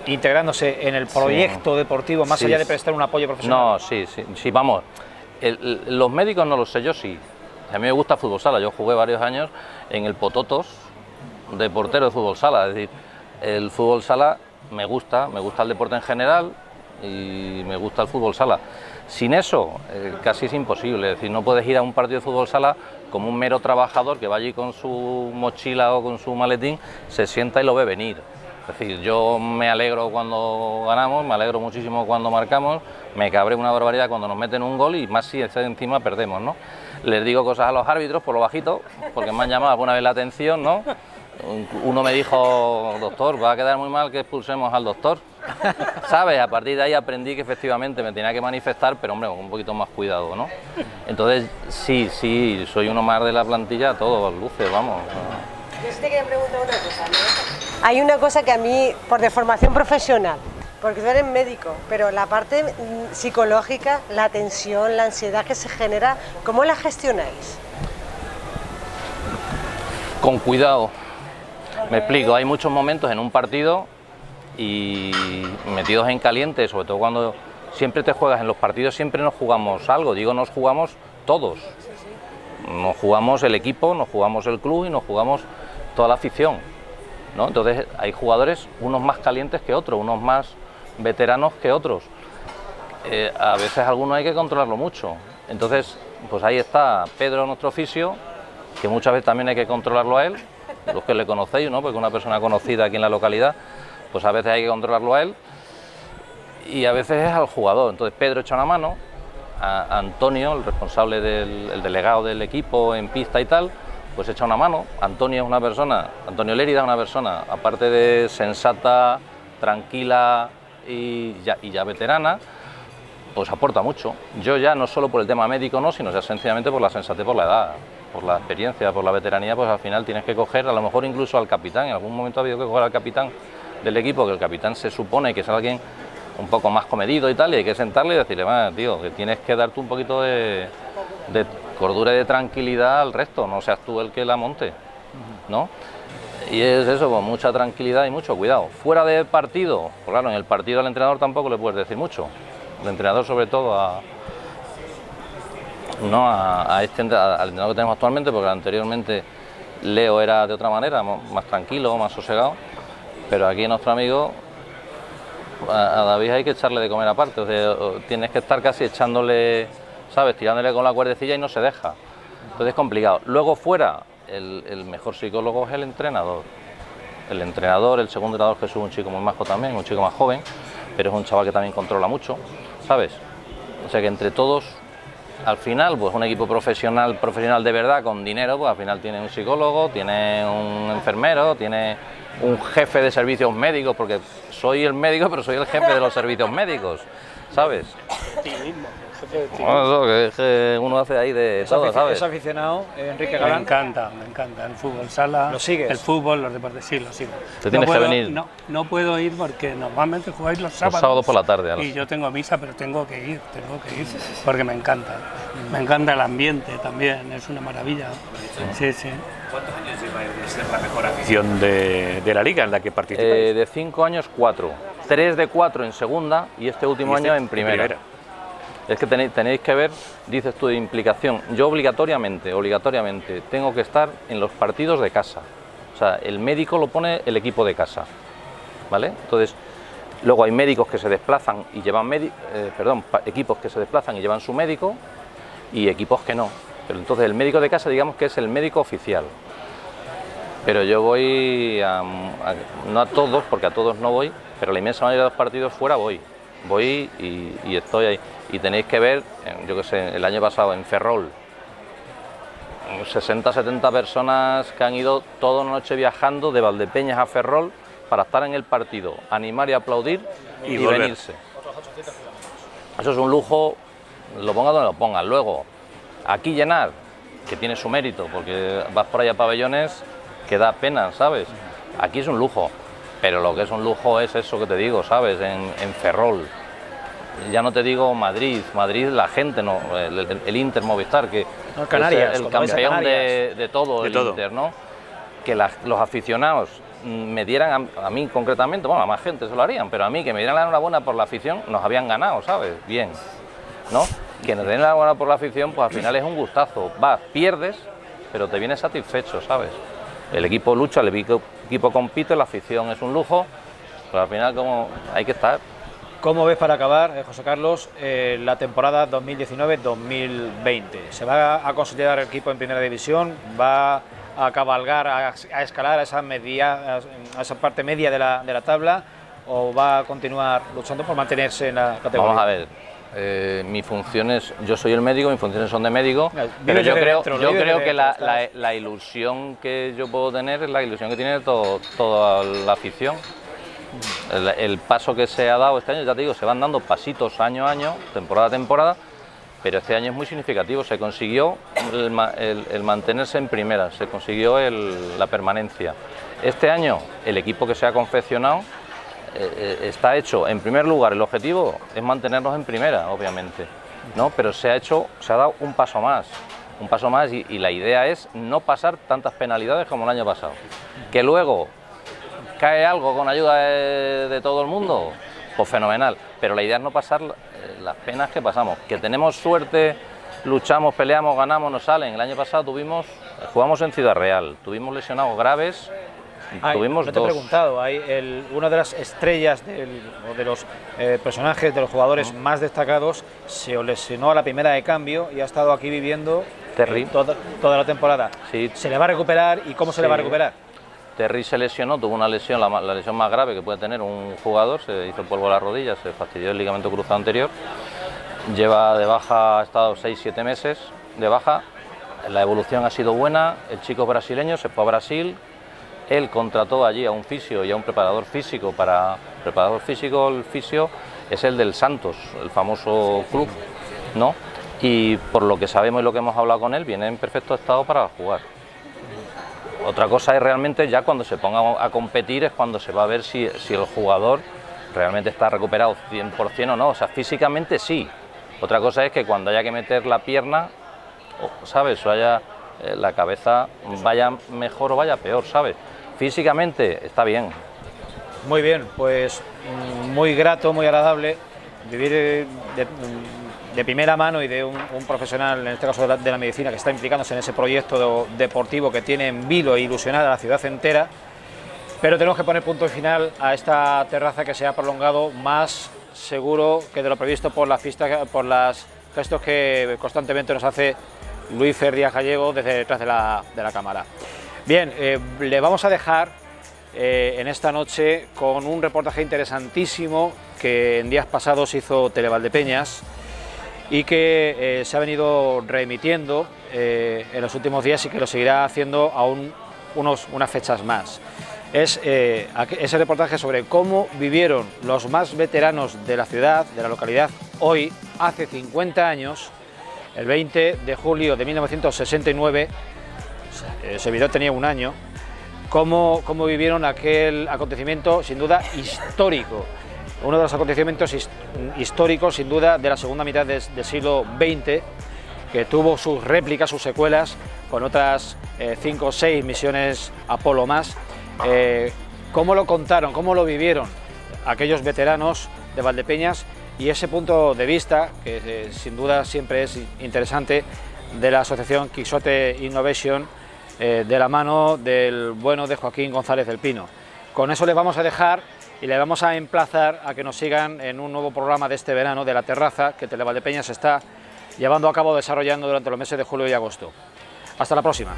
integrándose en el proyecto deportivo, más allá de prestar un apoyo profesional. No, sí, vamos. Los médicos no lo sé, yo sí. A mí me gusta fútbol sala, yo jugué varios años en el Pototos de portero de fútbol sala, es decir, el fútbol sala me gusta el deporte en general y me gusta el fútbol sala. Sin eso, casi es imposible, es decir, no puedes ir a un partido de fútbol sala como un mero trabajador que va allí con su mochila o con su maletín, se sienta y lo ve venir. Es decir, yo me alegro cuando ganamos, me alegro muchísimo cuando marcamos, me cabré una barbaridad cuando nos meten un gol y más si encima perdemos, ¿no? Les digo cosas a los árbitros por lo bajito, porque me han llamado alguna vez la atención, ¿no? Uno me dijo, doctor, va a quedar muy mal que expulsemos al doctor, ¿sabes? A partir de ahí aprendí que efectivamente me tenía que manifestar, pero hombre, con un poquito más cuidado, ¿no? Entonces, sí, soy uno más de la plantilla a todos luces, vamos. Yo sí te quería preguntar una cosa, ¿no? Hay una cosa que a mí, por deformación profesional, porque tú eres médico, pero la parte psicológica, la tensión, la ansiedad que se genera, ¿cómo la gestionáis? Con cuidado. Me explico, hay muchos momentos en un partido y metidos en caliente, sobre todo cuando siempre te juegas en los partidos, siempre nos jugamos algo, digo nos jugamos todos. Nos jugamos el equipo, nos jugamos el club y nos jugamos toda la afición, ¿no? Entonces hay jugadores, unos más calientes que otros, unos más veteranos que otros. A veces algunos hay que controlarlo mucho. Entonces, pues ahí está Pedro, nuestro fisio, que muchas veces también hay que controlarlo a él, los que le conocéis, ¿no? Porque una persona conocida aquí en la localidad, pues a veces hay que controlarlo a él y a veces es al jugador. Entonces Pedro echa una mano, a Antonio, el responsable el delegado del equipo en pista y tal, pues echa una mano. Antonio Lérida es una persona, aparte de sensata, tranquila y ya veterana, pues aporta mucho. Yo ya no solo por el tema médico, no, sino ya sencillamente por la sensatez, por la edad, por la experiencia, por la veteranía, pues al final tienes que coger, a lo mejor incluso al capitán, en algún momento ha habido que coger al capitán del equipo, que el capitán se supone que es alguien un poco más comedido y tal, y hay que sentarle y decirle, tío, que tienes que darte un poquito de cordura y de tranquilidad al resto, no seas tú el que la monte, ¿no? Y es eso, con mucha tranquilidad y mucho cuidado. Fuera de partido, pues claro, en el partido al entrenador tampoco le puedes decir mucho. El entrenador, sobre todo, al entrenador que tenemos actualmente, porque anteriormente Leo era de otra manera, más tranquilo, más sosegado, pero aquí nuestro amigo, a David hay que echarle de comer aparte, o sea, tienes que estar casi echándole, ¿sabes?, tirándole con la cuerdecilla y no se deja. Entonces es complicado. Luego fuera, el mejor psicólogo es el entrenador. El entrenador, el segundo entrenador, Jesús, un chico muy majo también, un chico más joven, pero es un chaval que también controla mucho, ¿sabes? O sea que entre todos, al final, pues un equipo profesional de verdad, con dinero, pues al final tiene un psicólogo, tiene un enfermero, tiene un jefe de servicios médicos, porque soy el médico, pero soy el jefe de los servicios médicos, ¿sabes? Ti mismo, el jefe de ti mismo. Bueno, eso que uno hace ahí de todo, ¿sabes? ¿Es aficionado, Enrique Galán? Me encanta, el fútbol sala, ¿Lo sigues? el fútbol, los deportes, sí, lo sigo. Te tienes que venir. No puedo ir porque normalmente jugáis los sábados. Los sábados por la tarde. Y yo tengo misa, pero tengo que ir, porque me encanta. Me encanta el ambiente también, es una maravilla. Sí. ¿Cuántos años lleváis de ser la mejor afición de la liga en la que participáis? De 5 años, 4. 3 de 4 en segunda y este último año en primera. Es que tenéis que ver, dices tú, de implicación. Yo obligatoriamente tengo que estar en los partidos de casa. O sea, el médico lo pone el equipo de casa, ¿vale? Entonces, luego hay médicos que se desplazan y llevan equipos que se desplazan y llevan su médico y equipos que no. Pero entonces el médico de casa, digamos que es el médico oficial. Pero yo voy no a todos, porque a todos no voy, pero la inmensa mayoría de los partidos fuera voy y estoy ahí. Y tenéis que ver, yo qué sé, el año pasado en Ferrol, 60-70 personas que han ido toda la noche viajando de Valdepeñas a Ferrol para estar en el partido, animar y aplaudir y venirse. Eso es un lujo, lo ponga donde lo pongas. Luego, aquí llenar, que tiene su mérito, porque vas por allá a pabellones que da pena, ¿sabes? Aquí es un lujo, pero lo que es un lujo es eso que te digo, ¿sabes? En Ferrol. Ya no te digo Madrid la gente, no, el Inter Movistar, que No, Canarias, el campeón de todo, el Inter, ¿no? Que los aficionados me dieran, a mí concretamente, bueno, a más gente se lo harían, pero a mí que me dieran la enhorabuena por la afición, nos habían ganado, ¿sabes? Bien, ¿no? Que nos den la enhorabuena por la afición, pues al final es un gustazo. Vas, pierdes, pero te vienes satisfecho, ¿sabes? El equipo lucha, el equipo compite, la afición es un lujo, pero al final como hay que estar. ¿Cómo ves, para acabar, José Carlos, la temporada 2019-2020? ¿Se va a consolidar el equipo en primera división? ¿Va a cabalgar, a escalar a esa parte media de la tabla? ¿O va a continuar luchando por mantenerse en la categoría? Vamos a ver, mis funciones, yo soy el médico, mis funciones son de médico, pero yo creo que la ilusión que yo puedo tener es la ilusión que tiene toda la afición. El paso que se ha dado este año, ya te digo, se van dando pasitos año a año, temporada a temporada, pero este año es muy significativo. Se consiguió el mantenerse en primera, se consiguió la permanencia. Este año el equipo que se ha confeccionado está hecho, en primer lugar, el objetivo es mantenernos en primera, obviamente, ¿no? Pero se ha dado un paso más y la idea es no pasar tantas penalidades como el año pasado. Que luego cae algo con ayuda de todo el mundo, pues fenomenal, pero la idea es no pasar las penas que pasamos. Que tenemos suerte, luchamos, peleamos, ganamos, nos salen. El año pasado jugamos en Ciudad Real, tuvimos lesionados graves, tuvimos no te he preguntado, una de las estrellas o de los personajes, de los jugadores más destacados, se lesionó a la primera de cambio y ha estado aquí viviendo toda la temporada. Sí. ¿Se le va a recuperar y cómo se le va a recuperar? Terry se lesionó, tuvo una lesión, la lesión más grave que puede tener un jugador, se hizo polvo a la rodilla, se fastidió el ligamento cruzado anterior, lleva de baja, ha estado 6-7 meses de baja, la evolución ha sido buena, el chico es brasileño, se fue a Brasil, él contrató allí a un fisio y a un preparador físico, el fisio es el del Santos, el famoso club, ¿no? Y por lo que sabemos y lo que hemos hablado con él, viene en perfecto estado para jugar. Otra cosa es realmente ya cuando se ponga a competir es cuando se va a ver si el jugador realmente está recuperado 100% o no, o sea, físicamente sí. Otra cosa es que cuando haya que meter la pierna, ¿sabes? O la cabeza vaya mejor o vaya peor, ¿sabes? Físicamente está bien. Muy bien, pues muy grato, muy agradable vivir de primera mano y de un profesional, en este caso de la medicina, que está implicándose en ese proyecto deportivo que tiene en vilo e ilusionar a la ciudad entera. Pero tenemos que poner punto y final a esta terraza que se ha prolongado más seguro que de lo previsto por los gestos que constantemente nos hace Luis Fer Díaz Gallego desde detrás de la cámara. Bien, le vamos a dejar en esta noche con un reportaje interesantísimo que en días pasados hizo Televaldepeñas y que se ha venido reemitiendo en los últimos días y que lo seguirá haciendo aún unas fechas más. Es ese reportaje sobre cómo vivieron los más veteranos de la ciudad, de la localidad, hoy, hace 50 años, el 20 de julio de 1969, ese video tenía un año, cómo vivieron aquel acontecimiento sin duda histórico. Uno de los acontecimientos históricos, sin duda, de la segunda mitad del siglo XX, que tuvo sus réplicas, sus secuelas, con otras 5 o 6 misiones Apolo más. ¿Cómo lo contaron, cómo lo vivieron aquellos veteranos de Valdepeñas? Y ese punto de vista, que sin duda siempre es interesante, de la asociación Quixote Innovation, de la mano del bueno de Joaquín González del Pino. Con eso les vamos a dejar y les vamos a emplazar a que nos sigan en un nuevo programa de este verano de La Terraza que Televaldepeñas está llevando a cabo, desarrollando durante los meses de julio y agosto. Hasta la próxima.